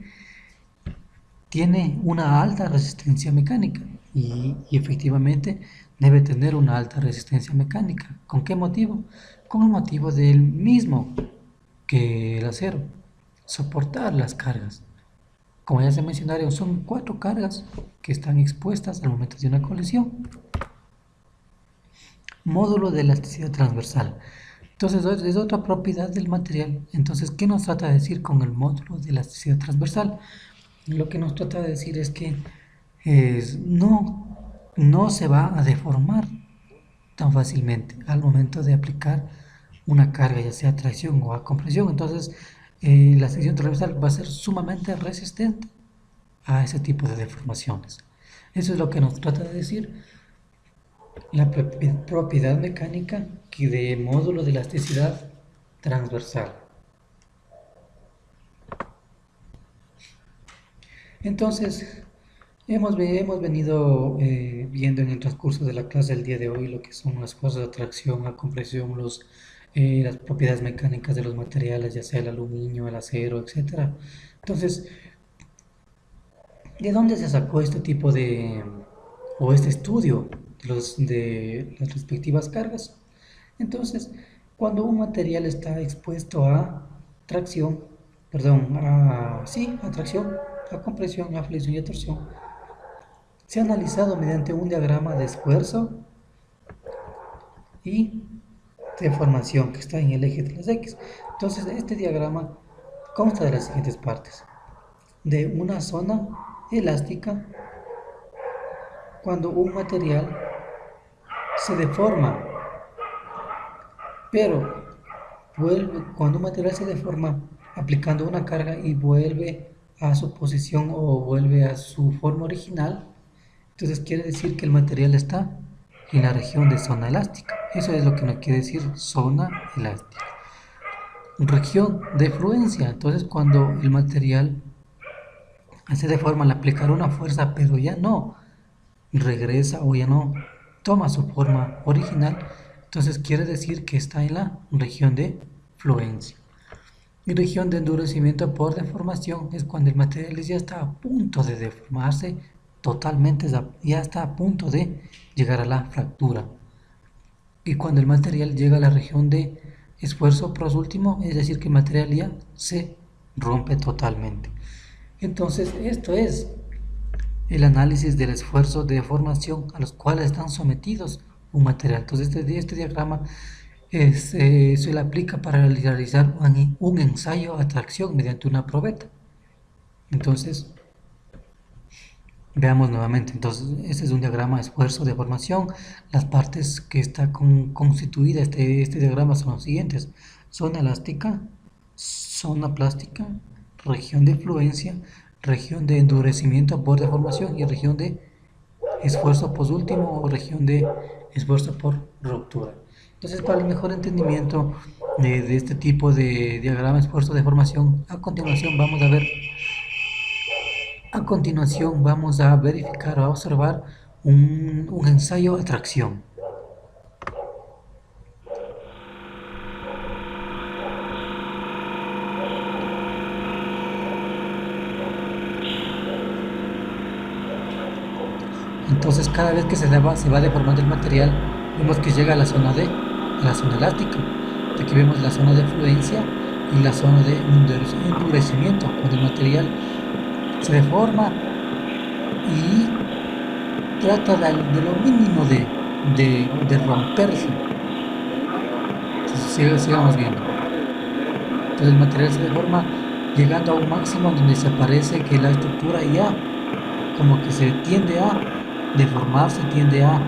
tiene una alta resistencia mecánica y efectivamente debe tener una alta resistencia mecánica. ¿Con qué motivo? Con el motivo del mismo que el acero, soportar las cargas. Como ya se mencionaron, son 4 cargas que están expuestas al momento de una colisión. Módulo de elasticidad transversal. Entonces es otra propiedad del material. Entonces, ¿qué nos trata de decir con el módulo de elasticidad transversal? Lo que nos trata de decir es que no se va a deformar tan fácilmente al momento de aplicar una carga, ya sea a tracción o a compresión. Entonces, la sección transversal va a ser sumamente resistente a ese tipo de deformaciones. Eso es lo que nos trata de decir la propiedad mecánica de módulo de elasticidad transversal. Entonces, hemos venido viendo en el transcurso de la clase del día de hoy lo que son las fuerzas de atracción, la compresión, las propiedades mecánicas de los materiales, ya sea el aluminio, el acero, etc. Entonces, ¿de dónde se sacó este tipo o este estudio de las respectivas cargas? Entonces, cuando un material está expuesto a tracción, a tracción, a compresión, a flexión y a torsión, se ha analizado mediante un diagrama de esfuerzo y deformación que está en el eje de las X. Entonces, este diagrama consta de las siguientes partes. De una zona elástica, cuando un material se deforma, pero cuando un material se deforma aplicando una carga y vuelve a su posición o vuelve a su forma original, entonces quiere decir que el material está en la región de zona elástica. Eso es lo que nos quiere decir zona elástica. Región de fluencia. Entonces cuando el material se deforma al aplicar una fuerza, pero ya no regresa o ya no toma su forma original, entonces quiere decir que está en la región de fluencia. Y región de endurecimiento por deformación es cuando el material ya está a punto de deformarse totalmente, ya está a punto de llegar a la fractura. Y cuando el material llega a la región de esfuerzo último, es decir, que el material ya se rompe totalmente. Entonces, esto es el análisis del esfuerzo de deformación a los cuales están sometidos un material. Entonces, este diagrama se le aplica para realizar un ensayo a tracción mediante una probeta. Entonces, veamos nuevamente. Entonces, este es un diagrama de esfuerzo de deformación. Las partes que está constituida este diagrama son los siguientes: zona elástica, zona plástica, región de fluencia, región de endurecimiento por deformación y región de esfuerzo postúltimo o región de esfuerzo por ruptura. Entonces, para el mejor entendimiento de este tipo de diagrama de esfuerzo de deformación, a continuación vamos a verificar o a observar un ensayo a tracción. Entonces, cada vez que se va deformando el material, vemos que llega a la zona elástica. Aquí vemos la zona de fluencia y la zona de endurecimiento, cuando el material se deforma y trata de lo mínimo de romperse. Entonces, sigamos viendo. Entonces el material se deforma llegando a un máximo donde se aparece que la estructura ya como que se tiende a deformarse, tiende a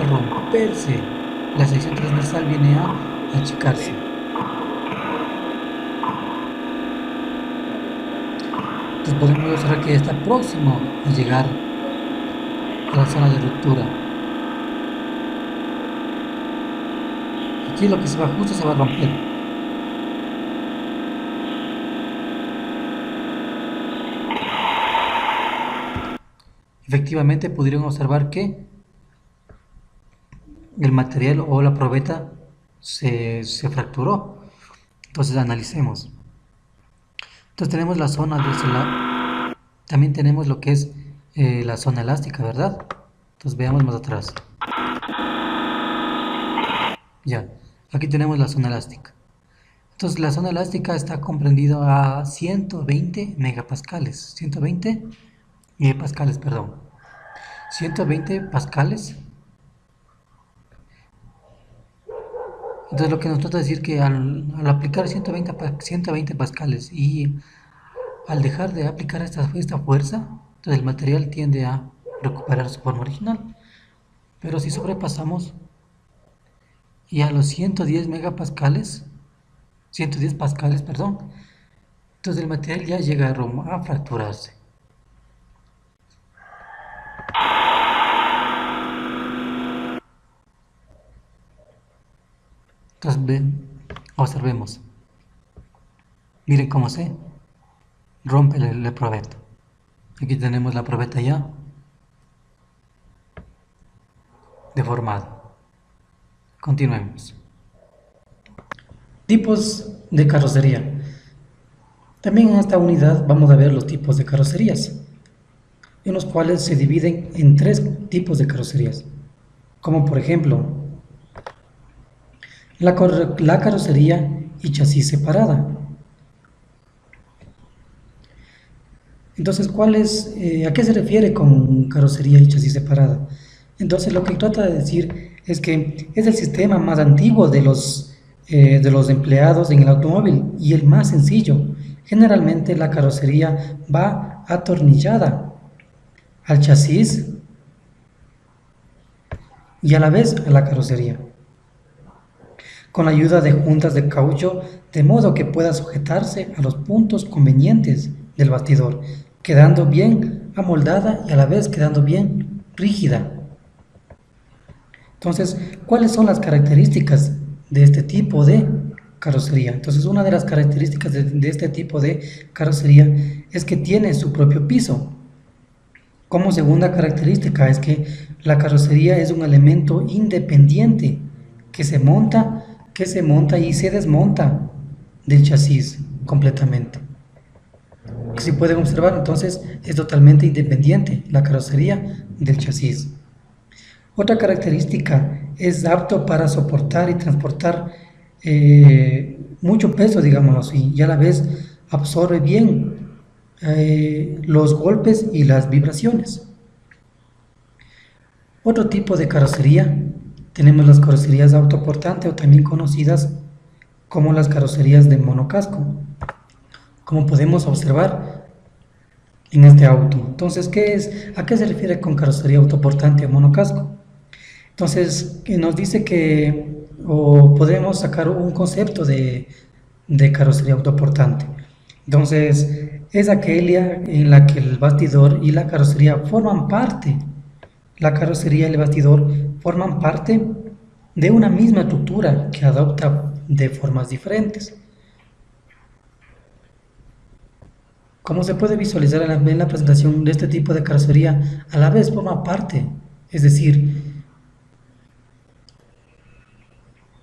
romperse. La sección transversal viene a achicarse. Entonces podemos observar que ya está próximo a llegar a la zona de ruptura. Aquí lo que se va justo se va a romper. efectivamente pudieron observar que el material o la probeta se fracturó. Entonces analicemos. Entonces tenemos la zona también tenemos lo que es la zona elástica, ¿verdad? Entonces veamos más atrás. Ya, aquí tenemos la zona elástica. Entonces la zona elástica está comprendida a 120 megapascales, 120 pascales, perdón. 120 pascales. Entonces lo que nos trata de decir que al aplicar 120 pascales y al dejar de aplicar esta fuerza, entonces el material tiende a recuperar su forma original. Pero si sobrepasamos y a los 110 pascales, perdón, entonces el material ya llega a fracturarse. Entonces observemos. Miren cómo se rompe el probeto. Aquí tenemos la probeta ya deformada. Continuemos. Tipos de carrocería. También en esta unidad vamos a ver los tipos de carrocerías, en los cuales se dividen en 3 tipos de carrocerías, como por ejemplo la carrocería y chasis separada. Entonces, ¿a qué se refiere con carrocería y chasis separada? Entonces, lo que trata de decir es que es el sistema más antiguo de los empleados en el automóvil y el más sencillo. Generalmente la carrocería va atornillada al chasis y a la vez a la carrocería, con la ayuda de juntas de caucho, de modo que pueda sujetarse a los puntos convenientes del bastidor, quedando bien amoldada y a la vez quedando bien rígida. Entonces, ¿cuáles son las características de este tipo de carrocería? Entonces, una de las características de este tipo de carrocería es que tiene su propio piso. Como segunda característica es que la carrocería es un elemento independiente que se monta y se desmonta del chasis completamente. Si pueden observar, entonces es totalmente independiente la carrocería del chasis. Otra característica es apto para soportar y transportar mucho peso, digámoslo así, y a la vez absorbe bien los golpes y las vibraciones. Otro tipo de carrocería, tenemos las carrocerías autoportante o también conocidas como las carrocerías de monocasco, como podemos observar en este auto. Entonces, ¿a qué se refiere con carrocería autoportante o monocasco? Entonces, nos dice o podemos sacar un concepto de carrocería autoportante. Entonces, es aquella en la que el bastidor y la carrocería forman parte. La carrocería y el bastidor forman parte de una misma estructura que adopta de formas diferentes. Como se puede visualizar en la presentación de este tipo de carrocería, a la vez forma parte, es decir,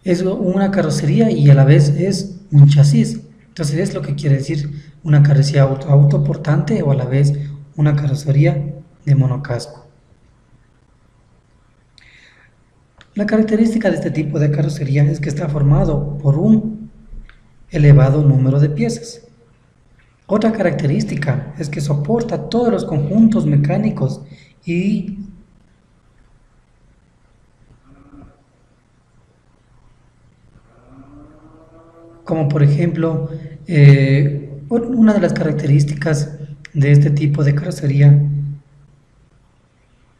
es una carrocería y a la vez es un chasis. Entonces es lo que quiere decir una carrocería autoportante o a la vez una carrocería de monocasco. La característica de este tipo de carrocería es que está formado por un elevado número de piezas. Otra característica es que soporta todos los conjuntos mecánicos y como por ejemplo, una de las características de este tipo de carrocería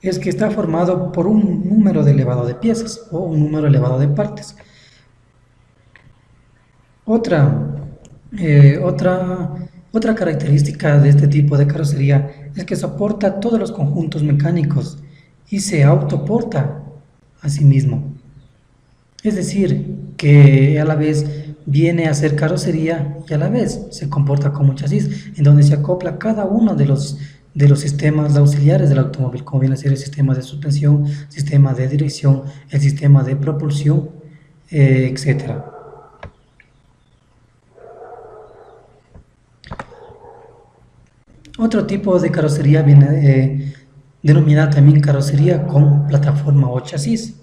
es que está formado por un número elevado de piezas o un número elevado de partes. Otra característica de este tipo de carrocería es que soporta todos los conjuntos mecánicos y se autoporta a sí mismo. Es decir, que a la vez viene a ser carrocería y a la vez se comporta como chasis, en donde se acopla cada uno de los de los sistemas auxiliares del automóvil, como viene a ser el sistema de suspensión, sistema de dirección, el sistema de propulsión, etc. Otro tipo de carrocería viene denominada también carrocería con plataforma o chasis.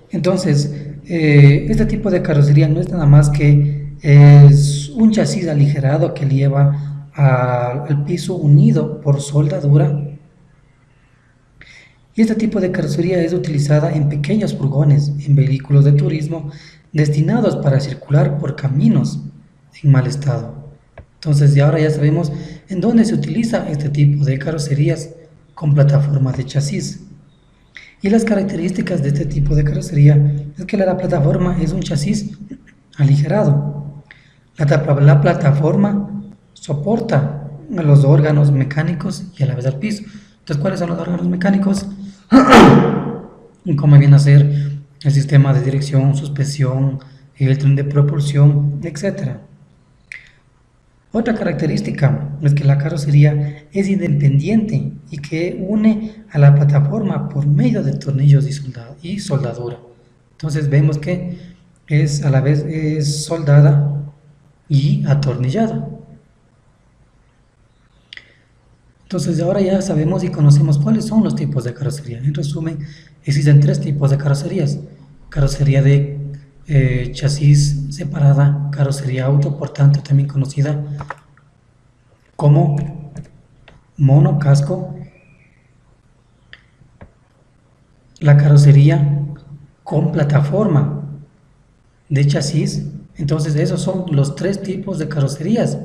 Entonces, este tipo de carrocería no es nada más que es un chasis aligerado que lleva al piso unido por soldadura. Y este tipo de carrocería es utilizada en pequeños furgones, en vehículos de turismo, destinados para circular por caminos en mal estado. Entonces, ahora ya sabemos en dónde se utiliza este tipo de carrocerías con plataforma de chasis. Y las características de este tipo de carrocería es que la plataforma es un chasis aligerado. La plataforma soporta a los órganos mecánicos y a la vez al piso. Entonces, ¿cuáles son los órganos mecánicos? Como viene a ser el sistema de dirección, suspensión, el tren de propulsión, etc. Otra característica es que la carrocería es independiente y que une a la plataforma por medio de tornillos y soldadura. Entonces vemos que a la vez es soldada y atornillada. Entonces ahora ya sabemos y conocemos cuáles son los tipos de carrocería. En resumen, existen 3 tipos de carrocerías: carrocería de chasis separada, carrocería autoportante, también conocida como monocasco, la carrocería con plataforma de chasis. Entonces esos son los 3 tipos de carrocerías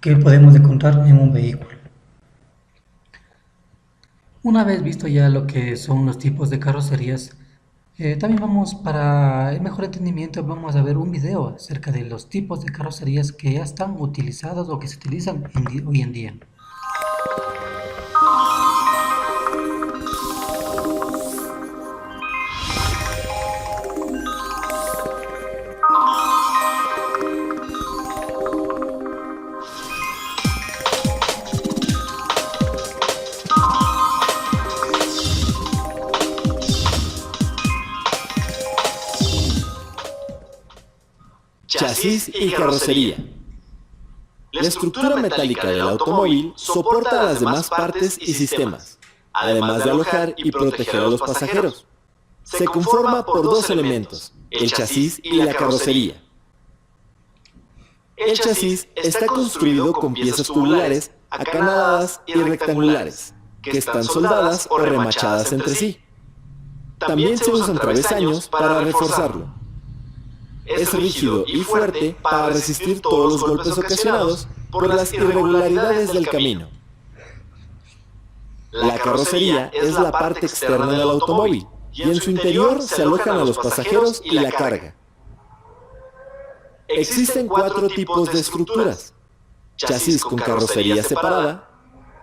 que podemos encontrar en un vehículo. Una vez visto ya lo que son los tipos de carrocerías, también para el mejor entendimiento vamos a ver un video acerca de los tipos de carrocerías que ya están utilizados o que se utilizan hoy en día. Chasis y carrocería. La estructura metálica del automóvil soporta a las demás partes y sistemas, además de alojar y proteger a los pasajeros. Se conforma por 2 elementos, el chasis y la carrocería. El chasis está construido con piezas tubulares, acanaladas y rectangulares, que están soldadas o remachadas entre sí. También se usan travesaños para reforzarlo. Es rígido y fuerte para resistir todos los golpes ocasionados por las irregularidades del camino. La carrocería es la parte externa del automóvil y en su interior se alojan a los pasajeros y la carga. Existen 4 tipos de estructuras: chasis con carrocería separada.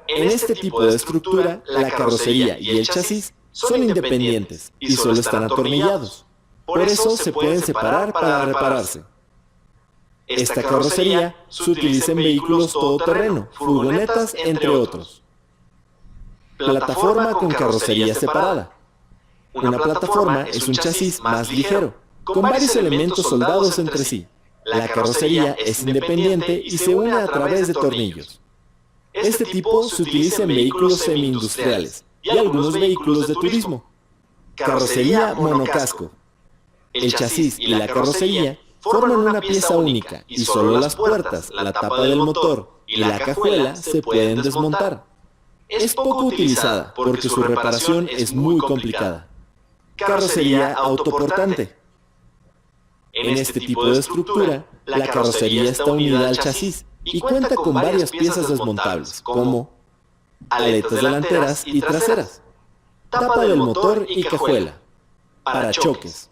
En este tipo de estructura, la carrocería y el chasis son independientes y solo están atornillados. Por eso se pueden separar para repararse. Esta carrocería se utiliza en vehículos todoterreno, furgonetas, entre otros. Plataforma con carrocería separada. Una plataforma es un chasis más ligero, con varios elementos soldados entre sí. La carrocería es independiente y se une a través de tornillos. Este tipo se utiliza en vehículos semi-industriales y algunos vehículos de turismo. Carrocería monocasco. El chasis y la carrocería forman una pieza única y solo las puertas, la tapa del motor y la cajuela se pueden desmontar. Es poco utilizada porque su reparación es muy complicada. Carrocería autoportante. En este tipo de estructura, la carrocería está unida al chasis y cuenta con varias piezas desmontables, como aletas delanteras y traseras, tapa del motor y cajuela, parachoques,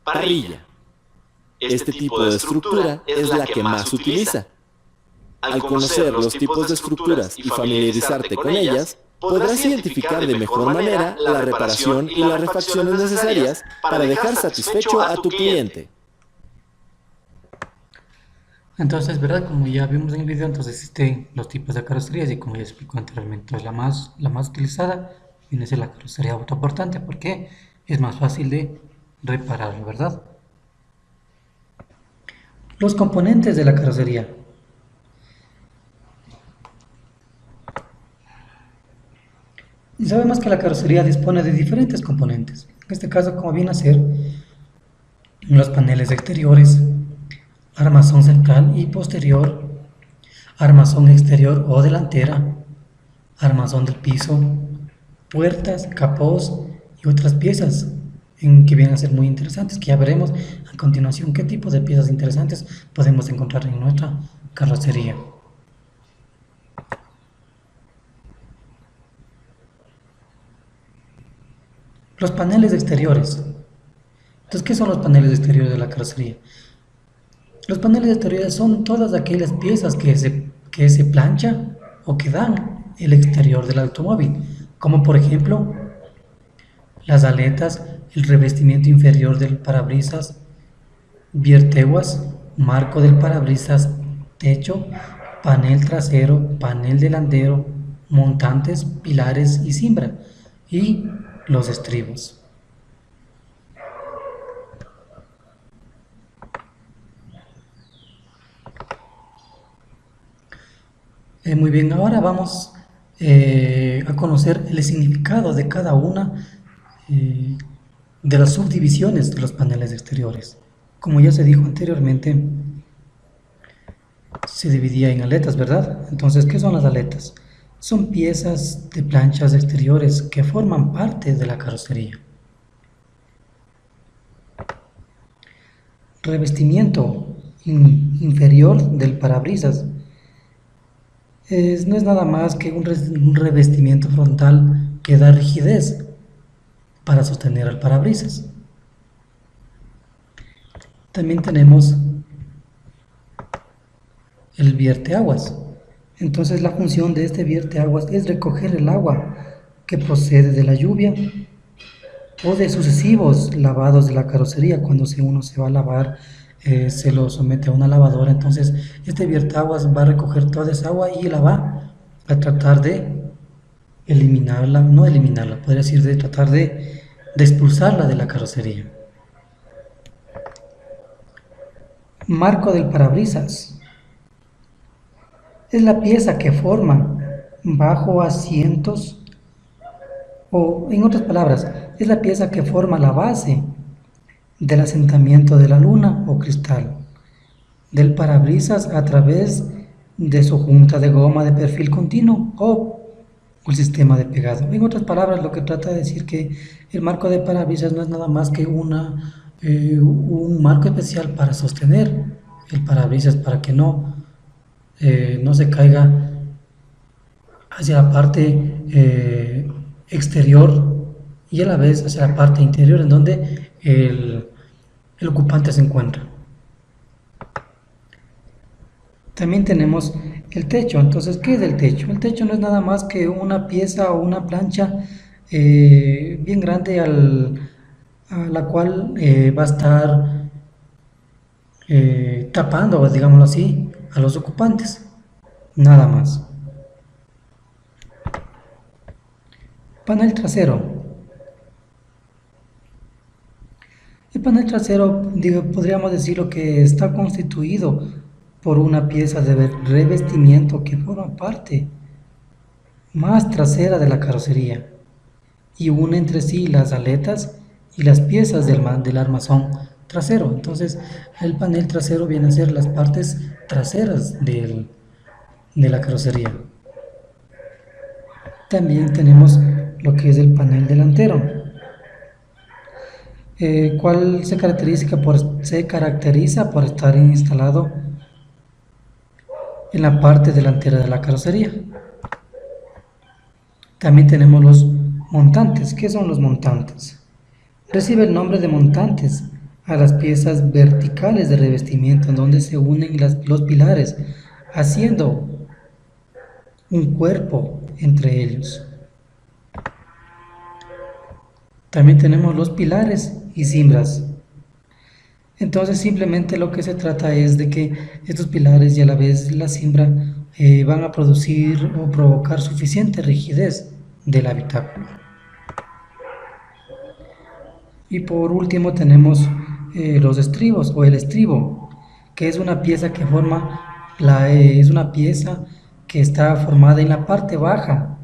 parrilla. Este tipo de estructura es la que más se utiliza. Al conocer los tipos de estructuras y familiarizarte con ellas, podrás identificar de mejor manera la reparación y las refacciones necesarias para dejar satisfecho a tu cliente. Entonces, ¿verdad? Como ya vimos en el video, entonces existen los tipos de carrocerías y como ya explicó anteriormente, entonces la más utilizada viene a ser la carrocería autoportante porque es más fácil de repararlo, ¿verdad? Los componentes de la carrocería. Sabemos que la carrocería dispone de diferentes componentes. En este caso, como viene a ser los paneles exteriores, armazón central y posterior, armazón exterior o delantera, armazón del piso, puertas, capós y otras piezas que vienen a ser muy interesantes, que ya veremos a continuación qué tipo de piezas interesantes podemos encontrar en nuestra carrocería. Los paneles exteriores. Entonces, ¿qué son los paneles exteriores de la carrocería? Los paneles exteriores son todas aquellas piezas que se planchan o que dan el exterior del automóvil, como por ejemplo las aletas, el revestimiento inferior del parabrisas, vierteguas, marco del parabrisas, techo, panel trasero, panel delantero, montantes, pilares y cimbra, y los estribos. Muy bien, ahora vamos a conocer el significado de cada una de las subdivisiones de los paneles exteriores. Como ya se dijo anteriormente, se dividía en aletas, ¿verdad? Entonces, ¿qué son las aletas? Son piezas de planchas exteriores que forman parte de la carrocería. Revestimiento inferior del parabrisas. No es nada más que un revestimiento frontal que da rigidez para sostener al parabrisas. También tenemos el vierteaguas. Entonces la función de este vierteaguas es recoger el agua que procede de la lluvia o de sucesivos lavados de la carrocería. Cuando uno se va a lavar, se lo somete a una lavadora. Entonces este vierteaguas va a recoger toda esa agua y la va a tratar de eliminarla, no eliminarla, podría decir de tratar de expulsarla de la carrocería. Marco del parabrisas. Es la pieza que forma bajo asientos, o en otras palabras, es la pieza que forma la base del asentamiento de la luna o cristal del parabrisas a través de su junta de goma de perfil continuo o el sistema de pegado. En otras palabras, lo que trata de decir que el marco de parabrisas no es nada más que un marco especial para sostener el parabrisas para que no se caiga hacia la parte exterior y a la vez hacia la parte interior en donde el ocupante se encuentra. También tenemos el techo. Entonces, ¿qué es el techo? El techo no es nada más que una pieza o una plancha bien grande a la cual va a estar tapando, digámoslo así, a los ocupantes. Nada más. Panel trasero. El panel trasero, podríamos decirlo que está constituido por una pieza de revestimiento que forma parte más trasera de la carrocería y une entre sí las aletas y las piezas del armazón trasero. Entonces, el panel trasero viene a ser las partes traseras de la carrocería. También tenemos lo que es el panel delantero, cual se caracteriza por estar instalado en la parte delantera de la carrocería. También tenemos los montantes. ¿Qué son los montantes? Recibe el nombre de montantes a las piezas verticales de revestimiento en donde se unen los pilares, haciendo un cuerpo entre ellos. También tenemos los pilares y cimbras. Entonces simplemente lo que se trata es de que estos pilares y a la vez la cimbra van a producir o provocar suficiente rigidez del habitáculo. Y por último tenemos los estribos o el estribo, que es una pieza que es una pieza que está formada en la parte baja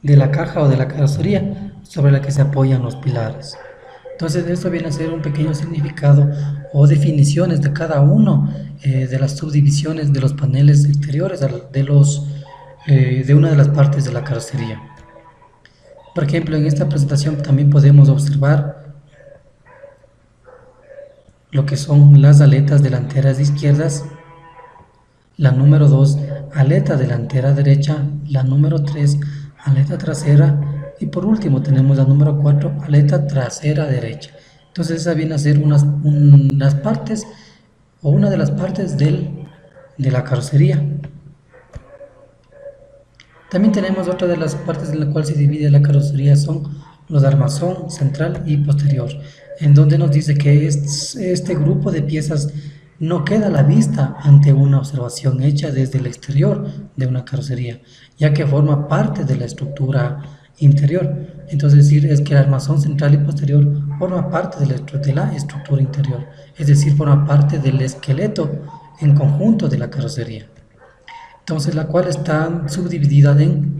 de la caja o de la carrocería sobre la que se apoyan los pilares. Entonces esto viene a ser un pequeño significado o definiciones de cada uno de las subdivisiones de los paneles exteriores de una de las partes de la carrocería. Por ejemplo, en esta presentación también podemos observar lo que son las aletas delanteras izquierdas, la número 2, aleta delantera derecha, la número 3, aleta trasera y por último tenemos la número 4, aleta trasera derecha. Entonces esa viene a ser unas partes o una de las partes de la carrocería. También tenemos otra de las partes en la cual se divide la carrocería son los armazón central y posterior, en donde nos dice que este grupo de piezas no queda a la vista ante una observación hecha desde el exterior de una carrocería, ya que forma parte de la estructura interior. Entonces decir es que el armazón central y posterior forma parte de la estructura interior, es decir, forma parte del esqueleto en conjunto de la carrocería. Entonces la cual está subdividida en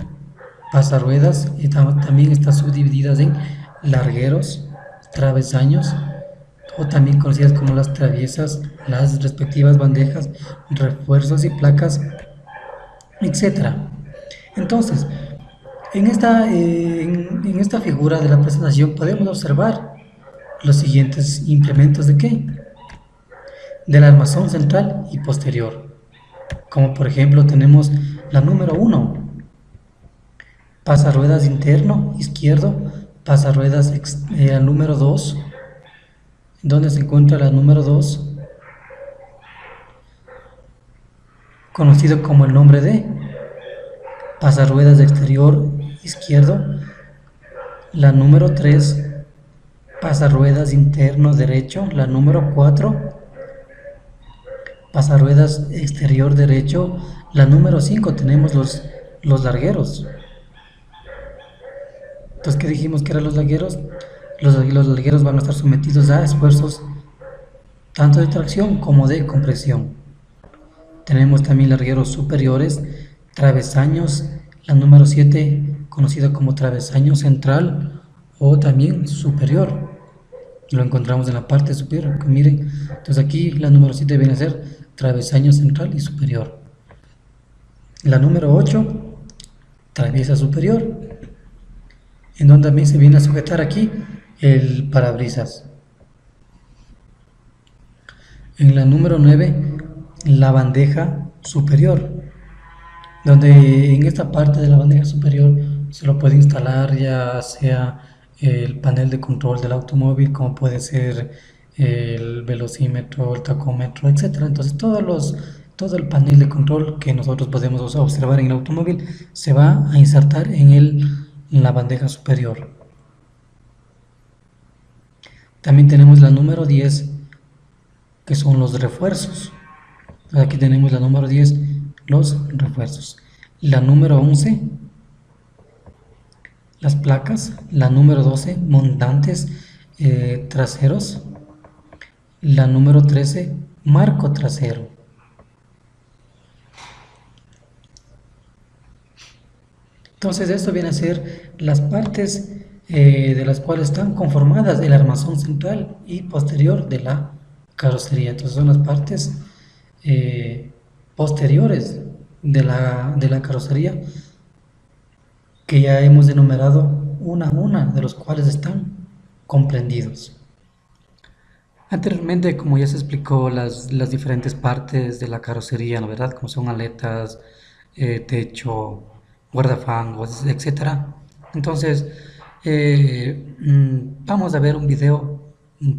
pasarruedas y también está subdividida en largueros, travesaños o también conocidas como las traviesas, las respectivas bandejas, refuerzos y placas, etc. Entonces, en esta figura de la presentación podemos observar los siguientes implementos de ¿qué? Del armazón central y posterior. Como por ejemplo tenemos la número 1, pasarruedas interno izquierdo, pasarruedas número 2, donde se encuentra la número 2, conocido como el nombre de pasarruedas exterior izquierdo, la número 3, pasarruedas interno derecho, la número 4, pasarruedas exterior derecho, la número 5 tenemos los largueros. Entonces, ¿qué dijimos que eran los largueros? Los largueros van a estar sometidos a esfuerzos tanto de tracción como de compresión. Tenemos también largueros superiores, travesaños, la número 7 conocido como travesaño central o también superior. Lo encontramos en la parte superior, miren. Entonces aquí la número 7 viene a ser travesaño central y superior. La número 8, traviesa superior, en donde también se viene a sujetar aquí el parabrisas. En la número 9, la bandeja superior, donde en esta parte de la bandeja superior se lo puede instalar ya sea el panel de control del automóvil, como puede ser el velocímetro, el tacómetro, etc. Entonces todo el panel de control que nosotros podemos observar en el automóvil se va a insertar en la bandeja superior. También tenemos la número 10, que son los refuerzos. Aquí tenemos la número 10, los refuerzos. La número 11, las placas. La número 12, montantes traseros. La número 13, marco trasero. Entonces esto viene a ser las partes de las cuales están conformadas el armazón central y posterior de la carrocería. Entonces son las partes posteriores de la carrocería que ya hemos enumerado una a una, de los cuales están comprendidos. Anteriormente, como ya se explicó, las diferentes partes de la carrocería, ¿no? ¿Verdad? Como son aletas, techo, guardafangos, etc. Entonces, vamos a ver un video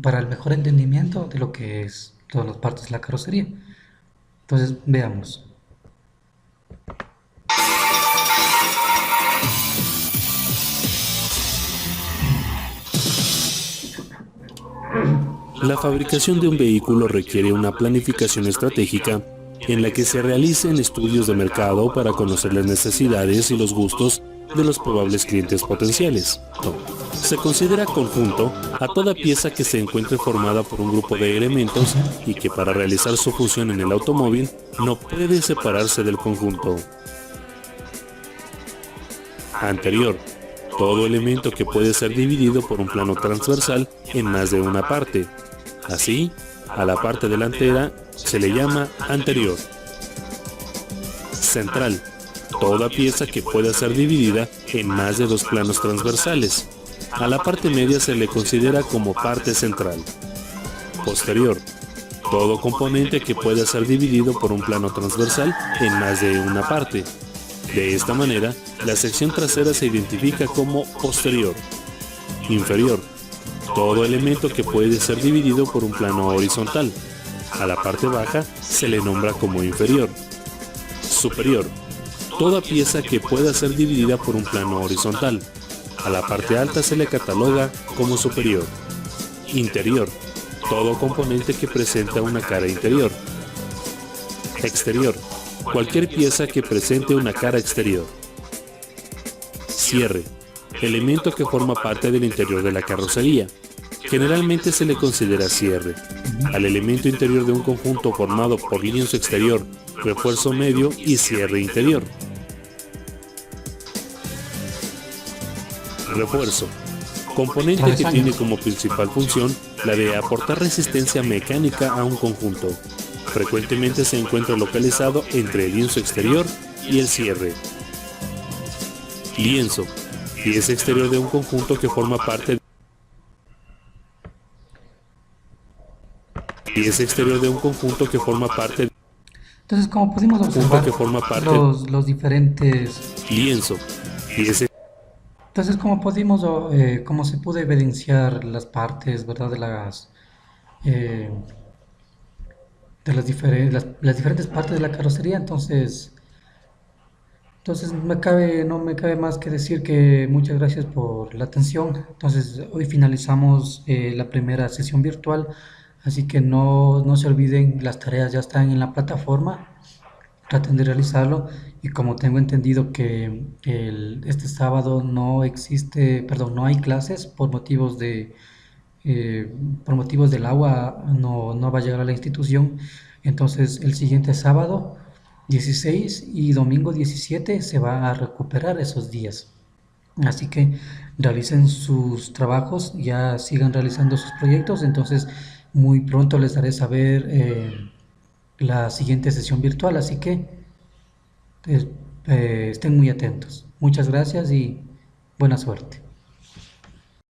para el mejor entendimiento de lo que es todas las partes de la carrocería. Entonces, veamos. La fabricación de un vehículo requiere una planificación estratégica en la que se realicen estudios de mercado para conocer las necesidades y los gustos de los probables clientes potenciales. Se considera conjunto a toda pieza que se encuentre formada por un grupo de elementos y que para realizar su función en el automóvil no puede separarse del conjunto. Anterior. Todo elemento que puede ser dividido por un plano transversal en más de una parte. Así, a la parte delantera se le llama anterior. Central. Toda pieza que pueda ser dividida en más de dos planos transversales. A la parte media se le considera como parte central. Posterior. Todo componente que pueda ser dividido por un plano transversal en más de una parte. De esta manera, la sección trasera se identifica como posterior. Inferior. Todo elemento que puede ser dividido por un plano horizontal. A la parte baja se le nombra como inferior. Superior. Toda pieza que pueda ser dividida por un plano horizontal. A la parte alta se le cataloga como superior. Interior. Todo componente que presenta una cara interior. Exterior. Cualquier pieza que presente una cara exterior. Cierre. Elemento que forma parte del interior de la carrocería. Generalmente se le considera cierre al elemento interior de un conjunto formado por lienzo exterior, refuerzo medio y cierre interior. Refuerzo. Componente que tiene como principal función la de aportar resistencia mecánica a un conjunto. Frecuentemente se encuentra localizado entre el lienzo exterior y el cierre. Lienzo. Pieza exterior de un conjunto que forma parte Entonces, como pudimos observar, los diferentes... Lienzo. Pieza. Entonces, como se pudo evidenciar las partes, ¿verdad? Las diferentes partes de la carrocería, entonces no me cabe más que decir que muchas gracias por la atención. Entonces, hoy finalizamos la primera sesión virtual, así que no se olviden, las tareas ya están en la plataforma, traten de realizarlo. Y como tengo entendido que este sábado no hay clases por motivos del agua, no va a llegar a la institución. Entonces el siguiente sábado 16 y domingo 17 se va a recuperar esos días. Así que realicen sus trabajos, ya sigan realizando sus proyectos. Entonces muy pronto les daré saber la siguiente sesión virtual, así que estén muy atentos. Muchas gracias y buena suerte.